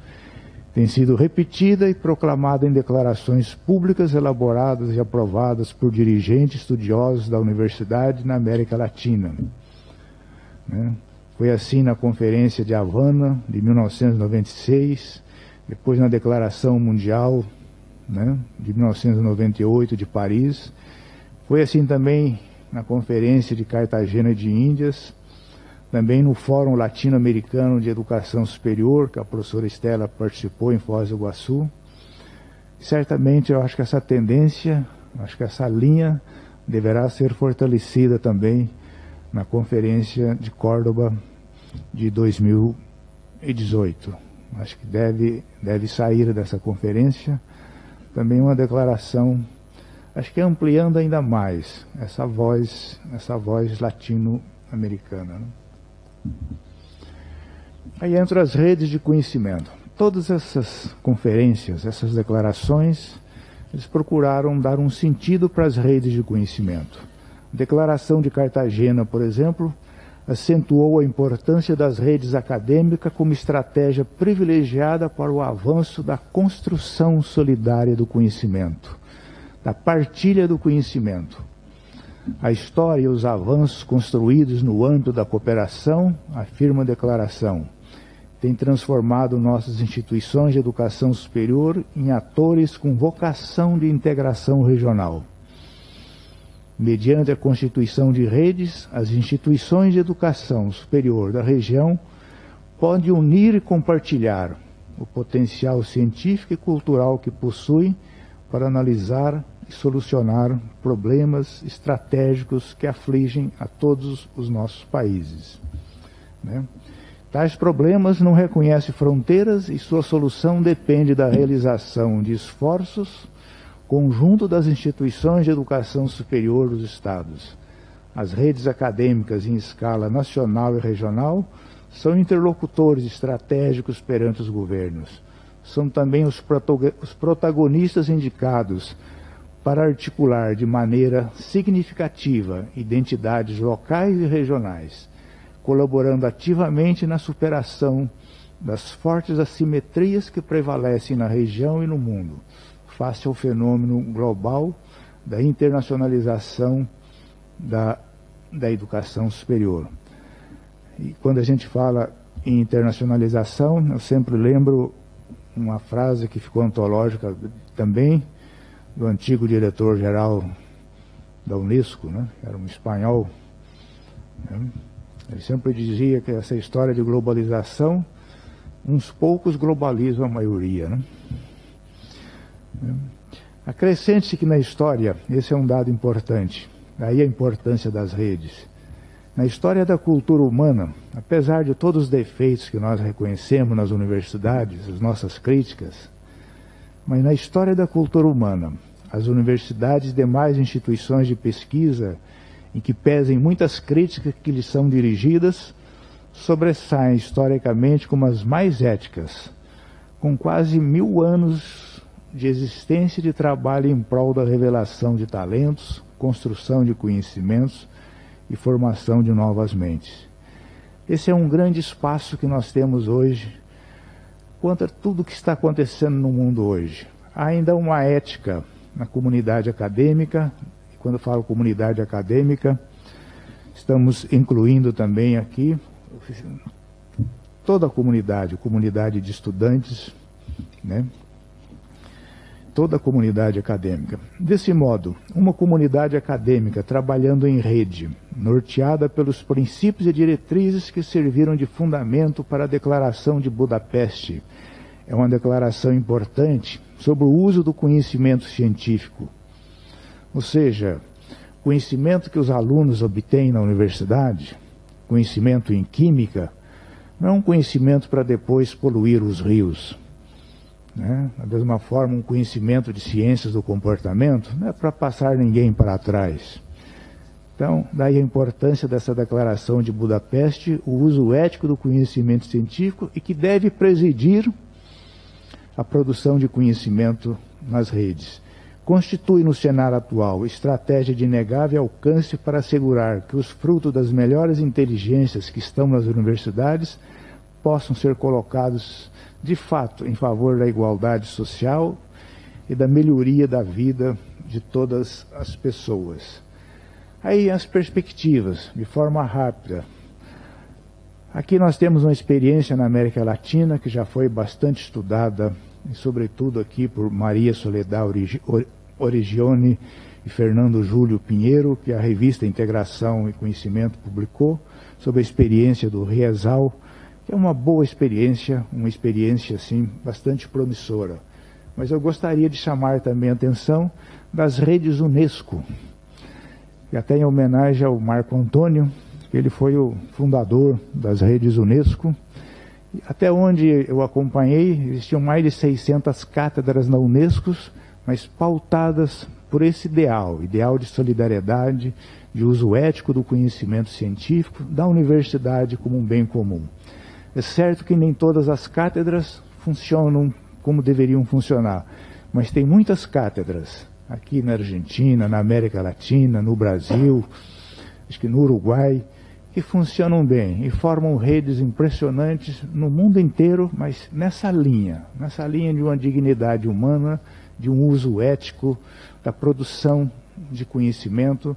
tem sido repetida e proclamada em declarações públicas elaboradas e aprovadas por dirigentes estudiosos da universidade na América Latina. Foi assim na Conferência de Havana, de 1996, depois na Declaração Mundial, de 1998, de Paris. Foi assim também na Conferência de Cartagena de Índias, também no Fórum Latino-Americano de Educação Superior, que a professora Estela participou em Foz do Iguaçu. Certamente eu acho que essa tendência, acho que essa linha deverá ser fortalecida também na Conferência de Córdoba de 2018. Acho que deve sair dessa conferência também uma declaração, acho que ampliando ainda mais essa voz latino-americana. Aí entram as redes de conhecimento. Todas essas conferências, essas declarações, eles procuraram dar um sentido para as redes de conhecimento. A Declaração de Cartagena, por exemplo, acentuou a importância das redes acadêmicas como estratégia privilegiada para o avanço da construção solidária do conhecimento, da partilha do conhecimento. A história e os avanços construídos no âmbito da cooperação, afirma a declaração, têm transformado nossas instituições de educação superior em atores com vocação de integração regional. Mediante a constituição de redes, as instituições de educação superior da região podem unir e compartilhar o potencial científico e cultural que possuem para analisar e solucionar problemas estratégicos que afligem a todos os nossos países. Tais problemas não reconhecem fronteiras e sua solução depende da realização de esforços conjunto das instituições de educação superior dos Estados. As redes acadêmicas em escala nacional e regional são interlocutores estratégicos perante os governos. São também os protagonistas indicados para articular de maneira significativa identidades locais e regionais, colaborando ativamente na superação das fortes assimetrias que prevalecem na região e no mundo, face ao fenômeno global da internacionalização da educação superior. E quando a gente fala em internacionalização, eu sempre lembro uma frase que ficou antológica também, do antigo diretor-geral da Unesco, né? Era um espanhol, né? Ele sempre dizia que essa história de globalização, uns poucos globalizam a maioria, né? Acrescente-se que na história, esse é um dado importante, daí a importância das redes. Na história da cultura humana, apesar de todos os defeitos que nós reconhecemos nas universidades, as nossas críticas, mas na história da cultura humana, as universidades e demais instituições de pesquisa, em que pesem muitas críticas que lhes são dirigidas, sobressaem historicamente como as mais éticas, com quase 1000 anos de existência e de trabalho em prol da revelação de talentos, construção de conhecimentos e formação de novas mentes. Esse é um grande espaço que nós temos hoje quanto a tudo que está acontecendo no mundo hoje. Há ainda uma ética na comunidade acadêmica, e quando eu falo comunidade acadêmica, estamos incluindo também aqui toda a comunidade de estudantes, né? Toda a comunidade acadêmica. Desse modo, uma comunidade acadêmica trabalhando em rede, norteada pelos princípios e diretrizes que serviram de fundamento para a Declaração de Budapeste, é uma declaração importante sobre o uso do conhecimento científico. Ou seja, conhecimento que os alunos obtêm na universidade, conhecimento em química, não é um conhecimento para depois poluir os rios. Né? Da mesma forma, um conhecimento de ciências do comportamento não é para passar ninguém para trás. Então, daí a importância dessa declaração de Budapeste, o uso ético do conhecimento científico e que deve presidir a produção de conhecimento nas redes. Constitui no cenário atual estratégia de inegável alcance para assegurar que os frutos das melhores inteligências que estão nas universidades possam ser colocados de fato em favor da igualdade social e da melhoria da vida de todas as pessoas. Aí as perspectivas, de forma rápida. Aqui nós temos uma experiência na América Latina que já foi bastante estudada, e sobretudo aqui por Maria Soledad Origione e Fernando Júlio Pinheiro, que a revista Integração e Conhecimento publicou, sobre a experiência do Riesal, que é uma boa experiência, uma experiência assim, bastante promissora. Mas eu gostaria de chamar também a atenção das redes Unesco, e até em homenagem ao Marco Antônio, que ele foi o fundador das redes Unesco. Até onde eu acompanhei, existiam mais de 600 cátedras na Unesco, mas pautadas por esse ideal de solidariedade, de uso ético do conhecimento científico, da universidade como um bem comum. É certo que nem todas as cátedras funcionam como deveriam funcionar, mas tem muitas cátedras, aqui na Argentina, na América Latina, no Brasil, acho que no Uruguai, que funcionam bem e formam redes impressionantes no mundo inteiro, mas nessa linha de uma dignidade humana, de um uso ético, da produção de conhecimento,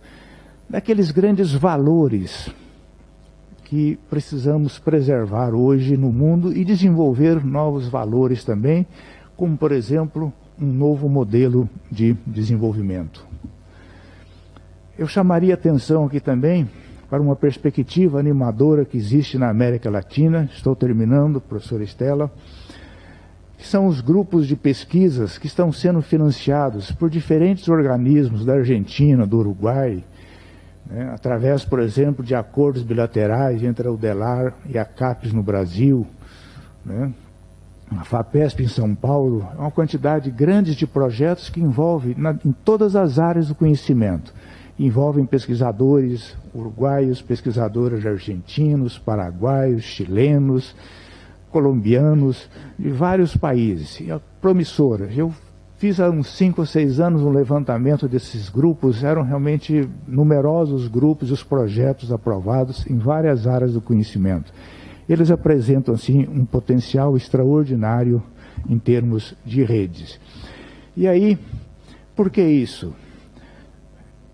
daqueles grandes valores que precisamos preservar hoje no mundo e desenvolver novos valores também, como, por exemplo, um novo modelo de desenvolvimento. Eu chamaria atenção aqui também para uma perspectiva animadora que existe na América Latina, estou terminando, professora Estela, que são os grupos de pesquisas que estão sendo financiados por diferentes organismos da Argentina, do Uruguai, né, através, por exemplo, de acordos bilaterais entre a UDELAR e a CAPES no Brasil, né, a FAPESP em São Paulo, é uma quantidade grande de projetos que envolvem em todas as áreas do conhecimento. Envolvem pesquisadores uruguaios, pesquisadores argentinos, paraguaios, chilenos, colombianos, de vários países. E é promissora. Eu Fiz há uns 5 ou 6 anos um levantamento desses grupos, eram realmente numerosos grupos e os projetos aprovados em várias áreas do conhecimento. Eles apresentam, assim, um potencial extraordinário em termos de redes. E aí, por que isso?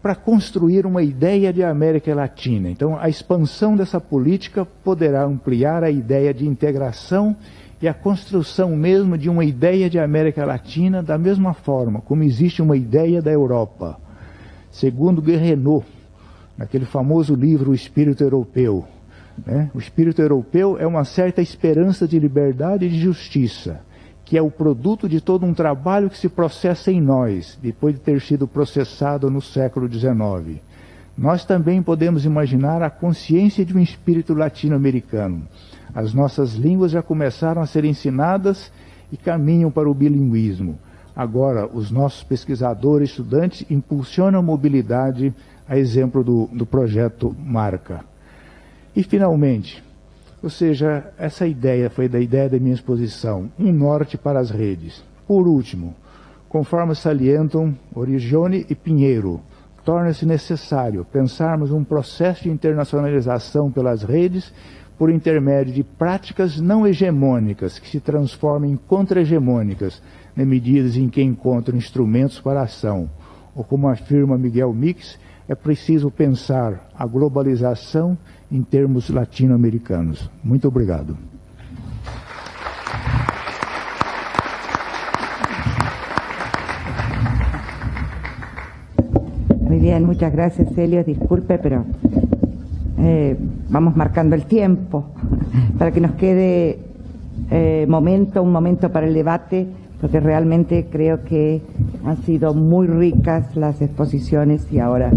Para construir uma ideia de América Latina. Então, a expansão dessa política poderá ampliar a ideia de integração e a construção mesmo de uma ideia de América Latina da mesma forma como existe uma ideia da Europa. Segundo Guerrenault, naquele famoso livro O Espírito Europeu, né? O espírito europeu é uma certa esperança de liberdade e de justiça, que é o produto de todo um trabalho que se processa em nós, depois de ter sido processado no século XIX. Nós também podemos imaginar a consciência de um espírito latino-americano. As nossas línguas já começaram a ser ensinadas e caminham para o bilinguismo. Agora, os nossos pesquisadores e estudantes impulsionam a mobilidade, a exemplo do projeto Marca. E, finalmente, ou seja, essa ideia foi da ideia da minha exposição, um norte para as redes. Por último, conforme salientam Origione e Pinheiro, torna-se necessário pensarmos um processo de internacionalização pelas redes por intermédio de práticas não hegemônicas que se transformem em contra-hegemônicas na medida em que encontram instrumentos para a ação. Ou como afirma Miguel Mix, é preciso pensar a globalização em termos latino-americanos. Muito obrigado. Muy bien, muchas gracias, Helios. Disculpe, pero vamos marcando el tiempo para que nos quede un momento para el debate, porque realmente creo que han sido muy ricas las exposiciones y ahora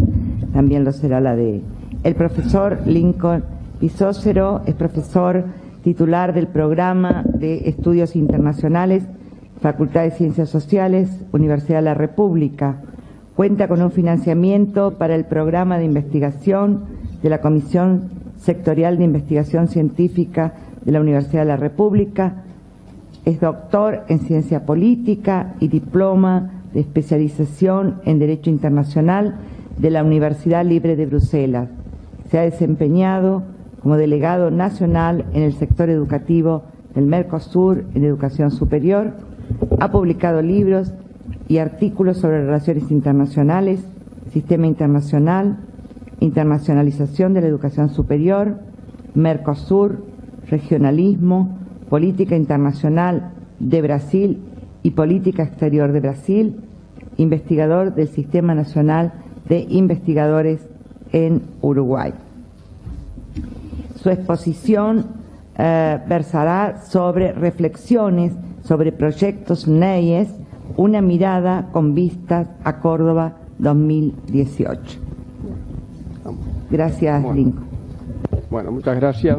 también lo será la de el profesor Lincoln Pisócero. Es profesor titular del programa de Estudios Internacionales, Facultad de Ciencias Sociales, Universidad de la República. Cuenta con un financiamiento para el programa de investigación de la Comisión Sectorial de Investigación Científica de la Universidad de la República. Es doctor en Ciencia Política y diploma de especialización en Derecho Internacional de la Universidad Libre de Bruselas. Se ha desempeñado como delegado nacional en el sector educativo del Mercosur en educación superior. Ha publicado libros y artículos sobre relaciones internacionales, sistema internacional, internacionalización de la educación superior, Mercosur, regionalismo, política internacional de Brasil y política exterior de Brasil, investigador del Sistema Nacional de Investigadores en Uruguay. Su exposición versará sobre reflexiones sobre proyectos NEIES, una mirada con vistas a Córdoba 2018. Gracias, bueno, Lincoln. Bueno, muchas gracias.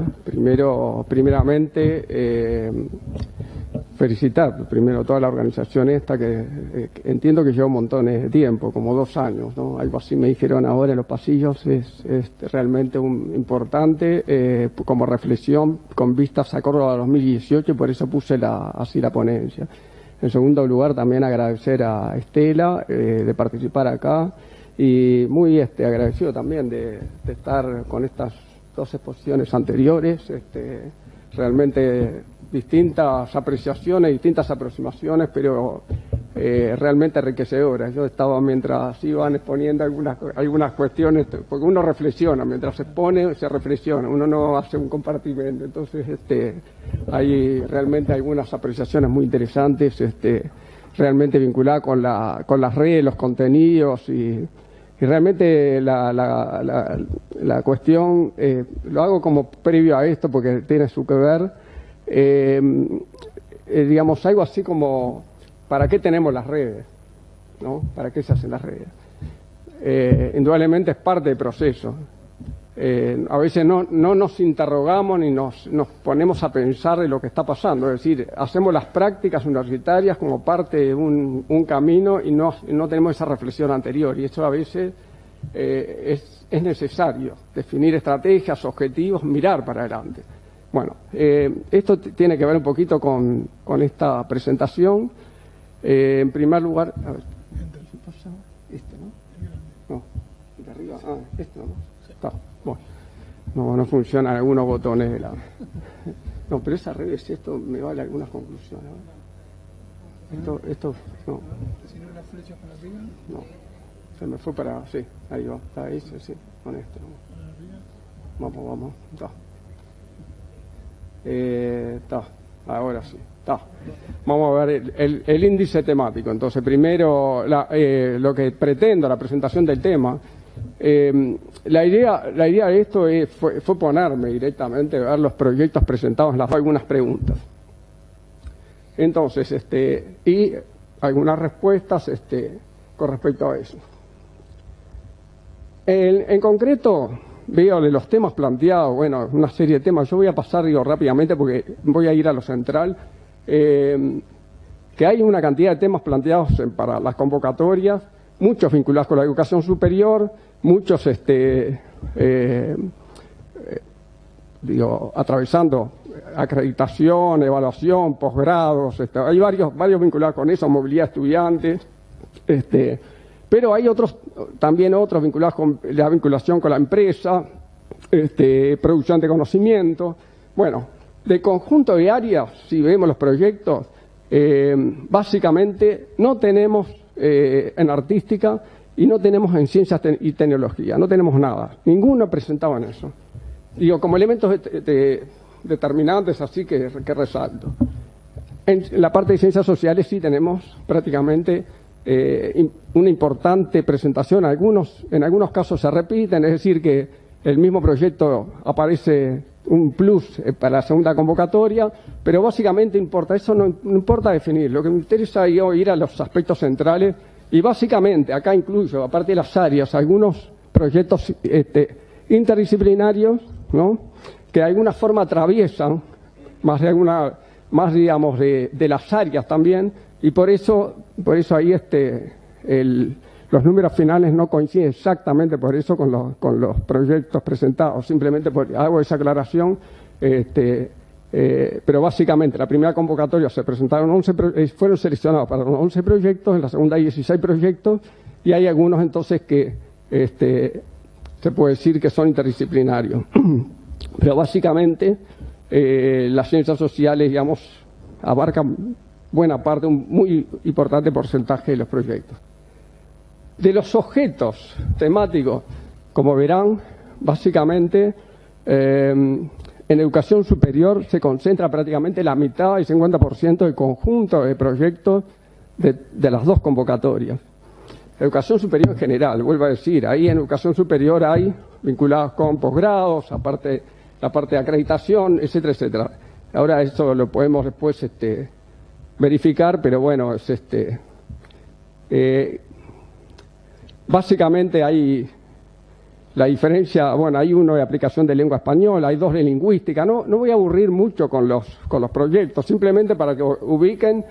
Primeramente, felicitar primero a toda la organización esta, que entiendo que lleva un montón de tiempo, como 2 años, ¿no? Algo así me dijeron ahora en los pasillos. Es realmente importante como reflexión con vistas a Córdoba 2018, y por eso puse así la ponencia. En segundo lugar, también agradecer a Estela de participar acá, y muy agradecido también de estar con estas 2 exposiciones anteriores, realmente distintas apreciaciones, distintas aproximaciones, pero realmente enriquecedoras. Yo estaba, mientras iban exponiendo algunas cuestiones, porque uno reflexiona, mientras se expone, se reflexiona, uno no hace un compartimento. Entonces, hay realmente algunas apreciaciones muy interesantes, realmente vinculadas con las redes, los contenidos, y realmente la cuestión, lo hago como previo a esto porque tiene su que ver, digamos, algo así como, ¿para qué tenemos las redes? ¿No? ¿Para qué se hacen las redes? Indudablemente es parte del proceso. A veces no nos interrogamos ni nos ponemos a pensar de lo que está pasando, es decir, hacemos las prácticas universitarias como parte de un camino y no tenemos esa reflexión anterior, y eso a veces es necesario, definir estrategias, objetivos, mirar para adelante. Bueno, esto tiene que ver un poquito con esta presentación. En primer lugar, a ver, ¿qué pasa? Este, ¿no? No, de arriba, este no. Está, bueno. No funcionan algunos botones de la... No, pero es al revés, esto me vale algunas conclusiones. Esto, no. No, se me fue para... Sí, ahí va, está ese, sí, con este. Vamos, está, ahora sí, está. Vamos a ver el índice temático. Entonces, primero, lo que pretendo, la presentación del tema. La idea de esto fue ponerme directamente a ver los proyectos presentados, algunas preguntas. Entonces, y algunas respuestas con respecto a eso. En concreto, veo de los temas planteados, bueno, una serie de temas. Yo voy a pasar, rápidamente porque voy a ir a lo central. Que hay una cantidad de temas planteados para las convocatorias, muchos vinculados con la educación superior, muchos atravesando acreditación, evaluación, posgrados, hay varios vinculados con eso, movilidad de estudiantes, pero hay también otros vinculados con la vinculación con la empresa, producción de conocimiento. Bueno, de conjunto de áreas, si vemos los proyectos, básicamente no tenemos en artística y no tenemos en ciencias y tecnología, no tenemos nada, ninguno presentado en eso. Digo, como elementos determinantes así que resalto. En la parte de ciencias sociales sí tenemos prácticamente una importante presentación, en algunos casos se repiten, es decir que el mismo proyecto aparece un plus para la segunda convocatoria, pero básicamente eso no importa definir, lo que me interesa es ir a los aspectos centrales y básicamente acá incluyo, aparte de las áreas, algunos proyectos interdisciplinarios, ¿no?, que de alguna forma atraviesan más digamos de las áreas también, y por eso ahí los números finales no coinciden exactamente por eso con los proyectos presentados. Simplemente hago esa aclaración, pero básicamente la primera convocatoria se presentaron fueron seleccionados para 11 proyectos, en la segunda 16 proyectos, y hay algunos entonces que se puede decir que son interdisciplinarios. Pero básicamente las ciencias sociales, digamos, abarcan buena parte, un muy importante porcentaje de los proyectos. De los objetos temáticos, como verán, básicamente en educación superior se concentra prácticamente la mitad y 50% del conjunto de proyectos de las dos convocatorias. Educación superior en general, vuelvo a decir, ahí en educación superior hay vinculados con posgrados, aparte la parte de acreditación, etcétera, etcétera. Ahora eso lo podemos después verificar, pero bueno, básicamente hay la diferencia, bueno, hay uno de aplicación de lengua española, hay dos de lingüística. No voy a aburrir mucho con los proyectos, simplemente para que ubiquen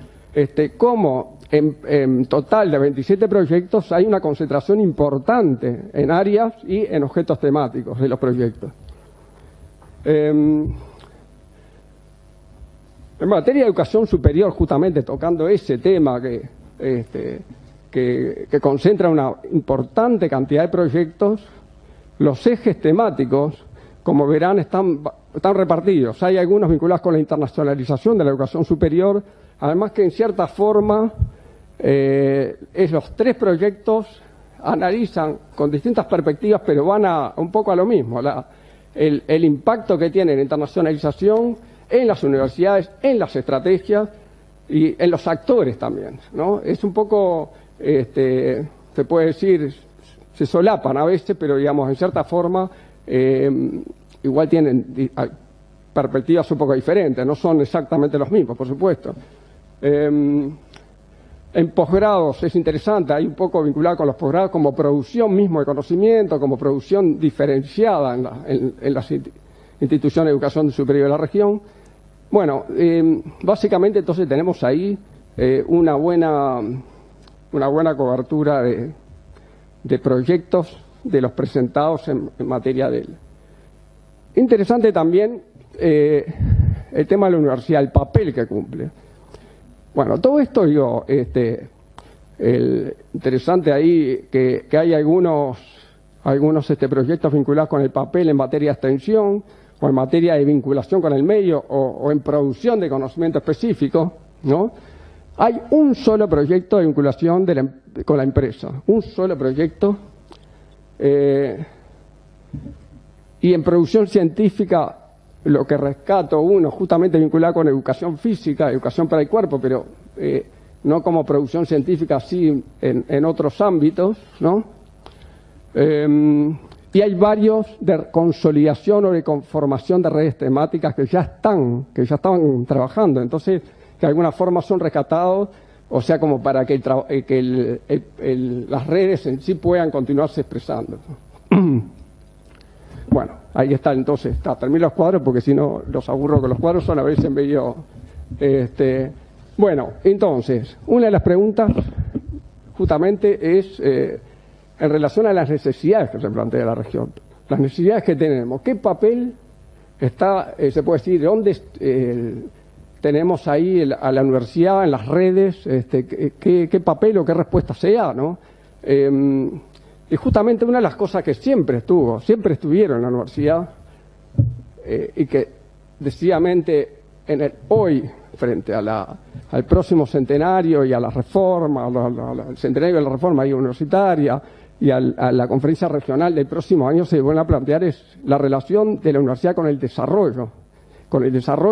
cómo en total de 27 proyectos hay una concentración importante en áreas y en objetos temáticos de los proyectos. En materia de educación superior, justamente tocando ese tema que concentra una importante cantidad de proyectos, los ejes temáticos, como verán, están repartidos. Hay algunos vinculados con la internacionalización de la educación superior, además que en cierta forma los tres proyectos analizan con distintas perspectivas, pero van un poco a lo mismo, el impacto que tiene la internacionalización en las universidades, en las estrategias y en los actores también, ¿no? Es un poco, se puede decir, se solapan a veces, pero digamos, en cierta forma, igual tienen perspectivas un poco diferentes, no son exactamente los mismos, por supuesto. En posgrados es interesante, hay un poco vinculado con los posgrados como producción mismo de conocimiento, como producción diferenciada en las instituciones de educación superior de la región. Bueno, básicamente entonces tenemos ahí una buena cobertura de proyectos de los presentados en materia de... Interesante también el tema de la universidad, el papel que cumple. Bueno, todo esto, digo, interesante ahí que hay algunos proyectos vinculados con el papel en materia de extensión, o en materia de vinculación con el medio, o en producción de conocimiento específico, ¿no? Hay un solo proyecto de vinculación con la empresa, un solo proyecto, y en producción científica lo que rescato uno, justamente vinculado con educación física, educación para el cuerpo, pero no como producción científica, sí en otros ámbitos, ¿no? Y hay varios de consolidación o de conformación de redes temáticas que ya estaban trabajando, entonces que de alguna forma son rescatados, o sea, como para que las redes en sí puedan continuarse expresando. Bueno, ahí está, entonces, termino los cuadros porque si no los aburro con los cuadros, son a veces medio... Bueno, entonces, una de las preguntas justamente es en relación a las necesidades que se plantea la región, las necesidades que tenemos, ¿qué papel está, se puede decir, dónde tenemos ahí a la universidad, en las redes, qué papel o qué respuesta se da, ¿no? Y justamente una de las cosas que siempre estuvieron en la universidad, y que decididamente hoy, frente al próximo centenario y a la reforma, al centenario de la reforma universitaria y a la conferencia regional del próximo año, se van a plantear es la relación de la universidad con el desarrollo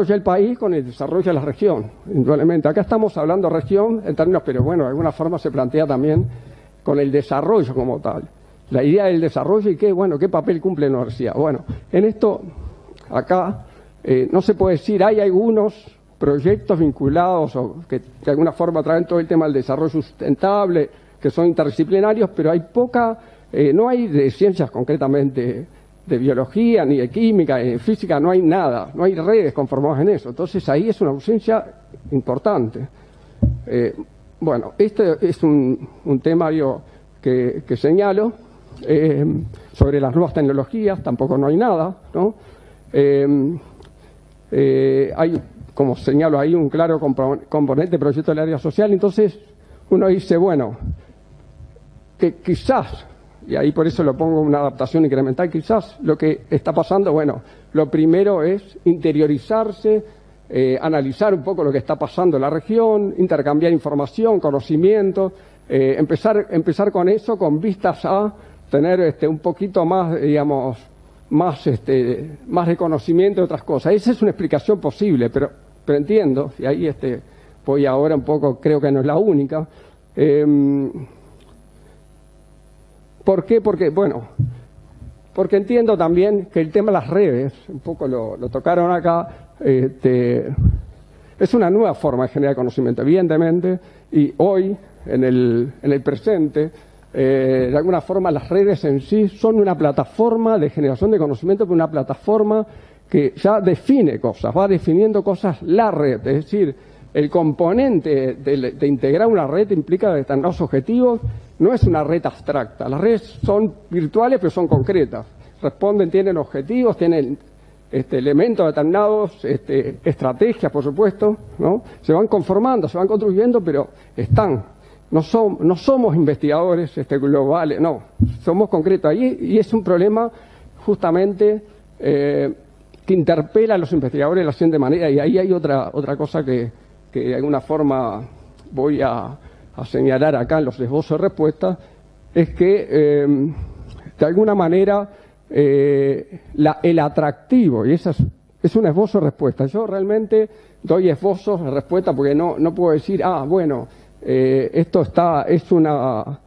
del país, con el desarrollo de la región, indudablemente. Acá estamos hablando región en términos, pero bueno, de alguna forma se plantea también con el desarrollo como tal. La idea del desarrollo y qué papel cumple la universidad. Bueno, en esto, acá, no se puede decir, hay algunos proyectos vinculados o que de alguna forma traen todo el tema del desarrollo sustentable, que son interdisciplinarios, pero hay no hay de ciencias concretamente, de biología, ni de química, ni de física, no hay nada, no hay redes conformadas en eso. Entonces ahí es una ausencia importante. Bueno, este es un tema que señalo. Sobre las nuevas tecnologías tampoco no hay nada, ¿no? Hay, como señalo ahí, un claro componente de proyecto del área social. Entonces uno dice, bueno, que quizás, y ahí por eso lo pongo una adaptación incremental, quizás lo que está pasando, bueno, lo primero es interiorizarse, analizar un poco lo que está pasando en la región, intercambiar información, conocimiento, empezar con eso, con vistas a tener un poquito más, digamos, más reconocimiento de otras cosas. Esa es una explicación posible, pero entiendo, y ahí voy ahora un poco, creo que no es la única. ¿Por qué? Porque entiendo también que el tema de las redes, un poco lo tocaron acá, es una nueva forma de generar conocimiento, evidentemente, y hoy, en el presente, de alguna forma las redes en sí son una plataforma de generación de conocimiento, pero una plataforma que ya define cosas, va definiendo cosas la red, es decir, el componente de integrar una red implica determinados objetivos, no es una red abstracta, las redes son virtuales pero son concretas, tienen objetivos, tienen elementos determinados, estrategias por supuesto, ¿no? Se van conformando, se van construyendo, pero están. No somos investigadores globales, no, somos concretos. Y es un problema justamente que interpela a los investigadores de la siguiente manera. Y ahí hay otra cosa que de alguna forma voy a señalar acá en los esbozos de respuesta, es que de alguna manera el atractivo, y esa es un esbozo de respuesta. Yo realmente doy esbozos de respuesta porque no puedo decir, bueno, esto de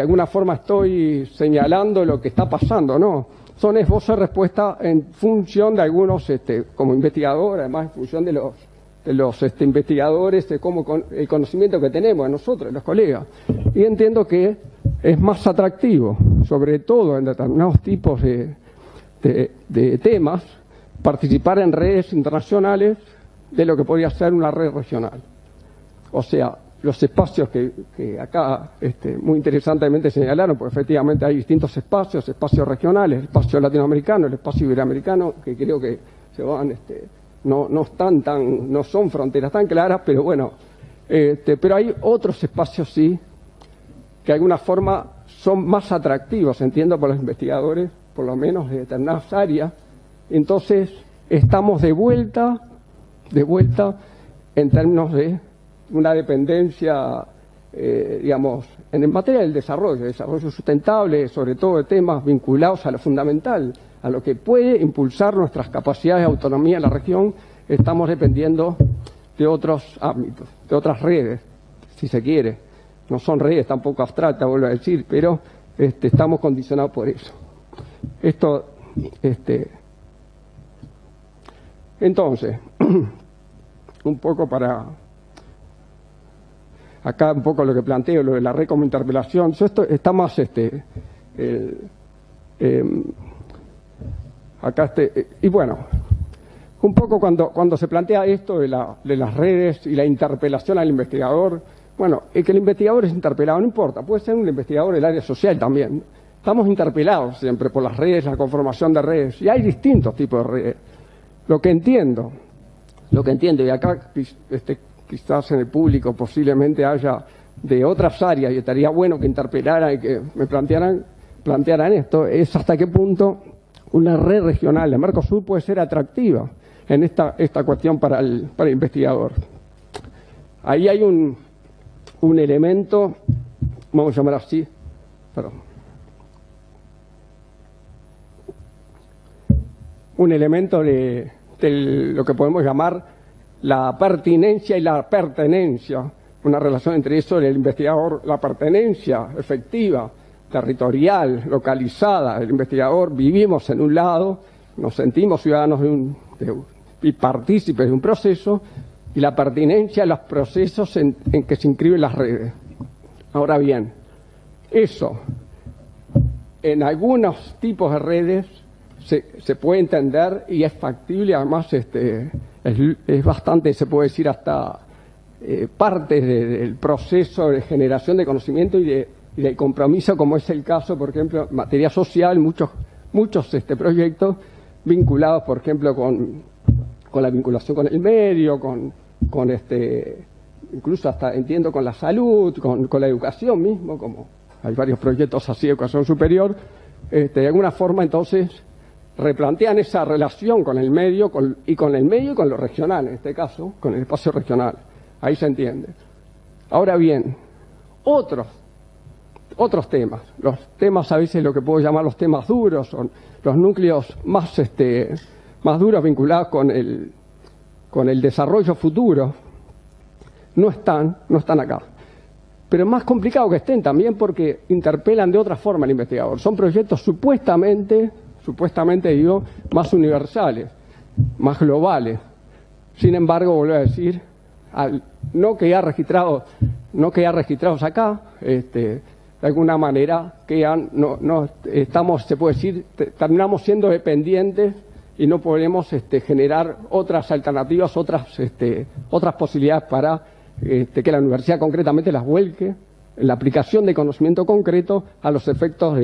alguna forma estoy señalando lo que está pasando, no. Son esbozos de respuesta en función de algunos, como investigador, además en función de los investigadores, el conocimiento que tenemos de nosotros, los colegas. Y entiendo que es más atractivo, sobre todo en determinados tipos de temas, participar en redes internacionales de lo que podría ser una red regional. O sea, los espacios que acá muy interesantemente señalaron, porque efectivamente hay distintos espacios regionales, el espacio latinoamericano, el espacio iberoamericano, que creo que se van no son fronteras tan claras, pero bueno, pero hay otros espacios sí que de alguna forma son más atractivos, entiendo, por los investigadores, por lo menos de determinadas áreas. Entonces estamos de vuelta en términos de una dependencia, digamos, en materia del desarrollo sustentable, sobre todo de temas vinculados a lo fundamental, a lo que puede impulsar nuestras capacidades de autonomía en la región. Estamos dependiendo de otros ámbitos, de otras redes, si se quiere. No son redes tampoco abstractas, vuelvo a decir, pero estamos condicionados por eso. Entonces, un poco para... Acá un poco lo que planteo, lo de la red como interpelación, esto está más acá y bueno, un poco cuando se plantea esto de las redes y la interpelación al investigador, bueno, que el investigador es interpelado, no importa, puede ser un investigador del área social también. Estamos interpelados siempre por las redes, la conformación de redes, y hay distintos tipos de redes. Lo que entiendo, y acá quizás en el público posiblemente haya de otras áreas, y estaría bueno que interpelaran y que me plantearan esto, es hasta qué punto una red regional de Mercosur puede ser atractiva en esta cuestión para el investigador. Ahí hay un elemento, vamos a llamar así, un elemento de lo que podemos llamar la pertinencia y la pertenencia, una relación entre eso y el investigador, la pertenencia efectiva, territorial, localizada del investigador. Vivimos en un lado, nos sentimos ciudadanos y partícipes de un proceso, y la pertinencia a los procesos en que se inscriben las redes. Ahora bien, eso en algunos tipos de redes se puede entender y es factible, además es bastante, se puede decir, hasta parte del proceso de generación de conocimiento y de compromiso, como es el caso, por ejemplo, en materia social, muchos proyectos vinculados, por ejemplo, con la vinculación con el medio, incluso hasta, entiendo, con la salud, con la educación mismo, como hay varios proyectos así de educación superior, de alguna forma, entonces, replantean esa relación con el medio y con lo regional, en este caso, con el espacio regional. Ahí se entiende. Ahora bien, otros temas, los temas a veces lo que puedo llamar los temas duros, son los núcleos más duros vinculados con el desarrollo futuro, no están acá. Pero es más complicado que estén también porque interpelan de otra forma al investigador. Son proyectos supuestamente digo, más universales, más globales. Sin embargo, vuelvo a decir, no quedar registrados acá, de alguna manera se puede decir, terminamos siendo dependientes y no podemos generar otras alternativas, otras posibilidades para que la universidad concretamente las vuelque en la aplicación de conocimiento concreto a los efectos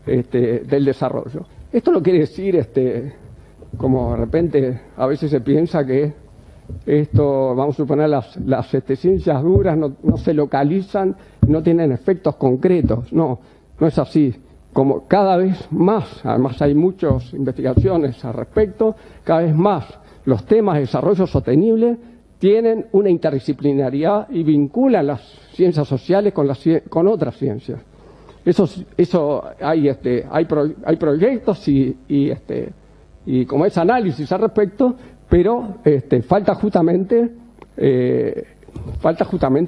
del desarrollo. Esto no quiere decir, como de repente a veces se piensa que esto, vamos a suponer, las ciencias duras no se localizan, no tienen efectos concretos. No es así. Como cada vez más, además hay muchas investigaciones al respecto, cada vez más los temas de desarrollo sostenible tienen una interdisciplinariedad y vinculan las ciencias sociales con otras ciencias. Eso hay proyectos y como es análisis al respecto, pero falta justamente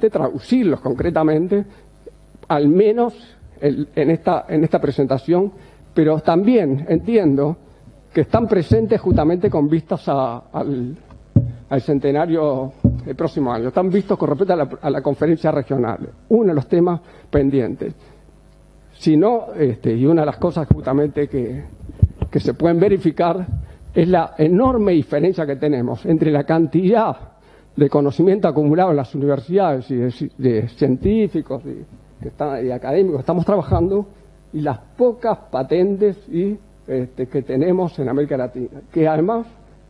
traducirlos concretamente, al menos en esta presentación, pero también entiendo que están presentes justamente con vistas al centenario del próximo año, están vistos con respecto a la conferencia regional, uno de los temas pendientes. Si no, y una de las cosas justamente que se pueden verificar es la enorme diferencia que tenemos entre la cantidad de conocimiento acumulado en las universidades y de científicos y académicos que estamos trabajando y las pocas patentes que tenemos en América Latina, que además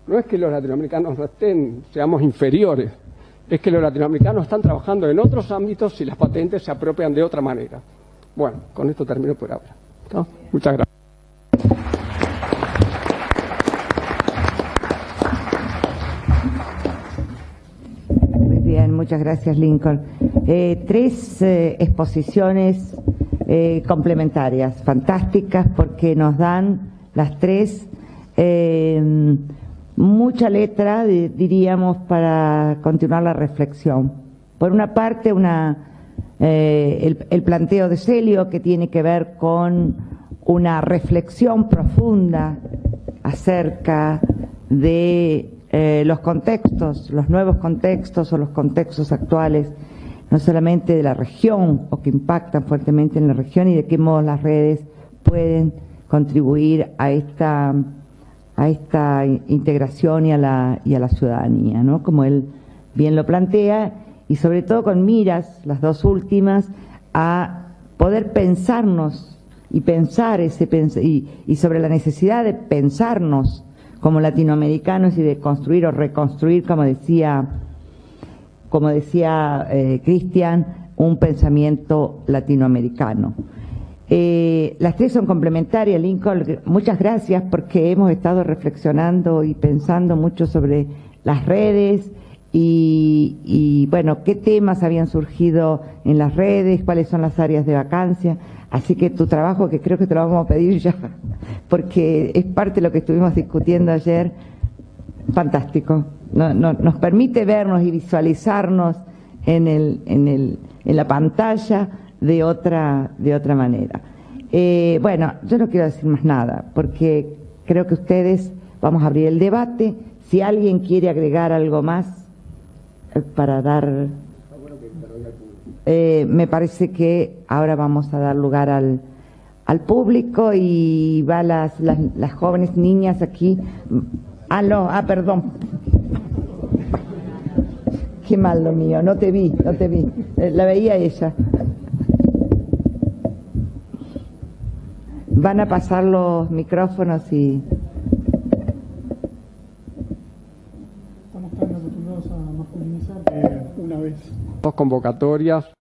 no es que los latinoamericanos no seamos inferiores, es que los latinoamericanos están trabajando en otros ámbitos y las patentes se apropian de otra manera. Bueno, con esto termino por ahora, ¿no? Muchas gracias. Muy bien, muchas gracias, Lincoln. Tres exposiciones complementarias, fantásticas, porque nos dan las tres mucha letra, diríamos, para continuar la reflexión. Por una parte, el planteo de Celio, que tiene que ver con una reflexión profunda acerca de los contextos, los nuevos contextos o los contextos actuales, no solamente de la región o que impactan fuertemente en la región, y de qué modo las redes pueden contribuir a esta integración y a la ciudadanía, ¿no? Como él bien lo plantea, y sobre todo con miras, las dos últimas, a poder pensarnos y pensar y sobre la necesidad de pensarnos como latinoamericanos y de construir o reconstruir, como decía Cristian, un pensamiento latinoamericano. Las tres son complementarias, Lincoln. Muchas gracias, porque hemos estado reflexionando y pensando mucho sobre las redes y bueno, qué temas habían surgido en las redes, cuáles son las áreas de vacancia. Así que tu trabajo, que creo que te lo vamos a pedir ya, porque es parte de lo que estuvimos discutiendo ayer, fantástico. Nos permite vernos y visualizarnos en la pantalla de otra manera. Bueno, yo no quiero decir más nada, porque creo que ustedes, vamos a abrir el debate. Si alguien quiere agregar algo más para dar... me parece que ahora vamos a dar lugar al público, y va las jóvenes niñas aquí. Perdón. Qué mal lo mío, no te vi. La veía ella. Van a pasar los micrófonos y... Estamos tan acostumbrados a masculinizar una vez. Dos convocatorias.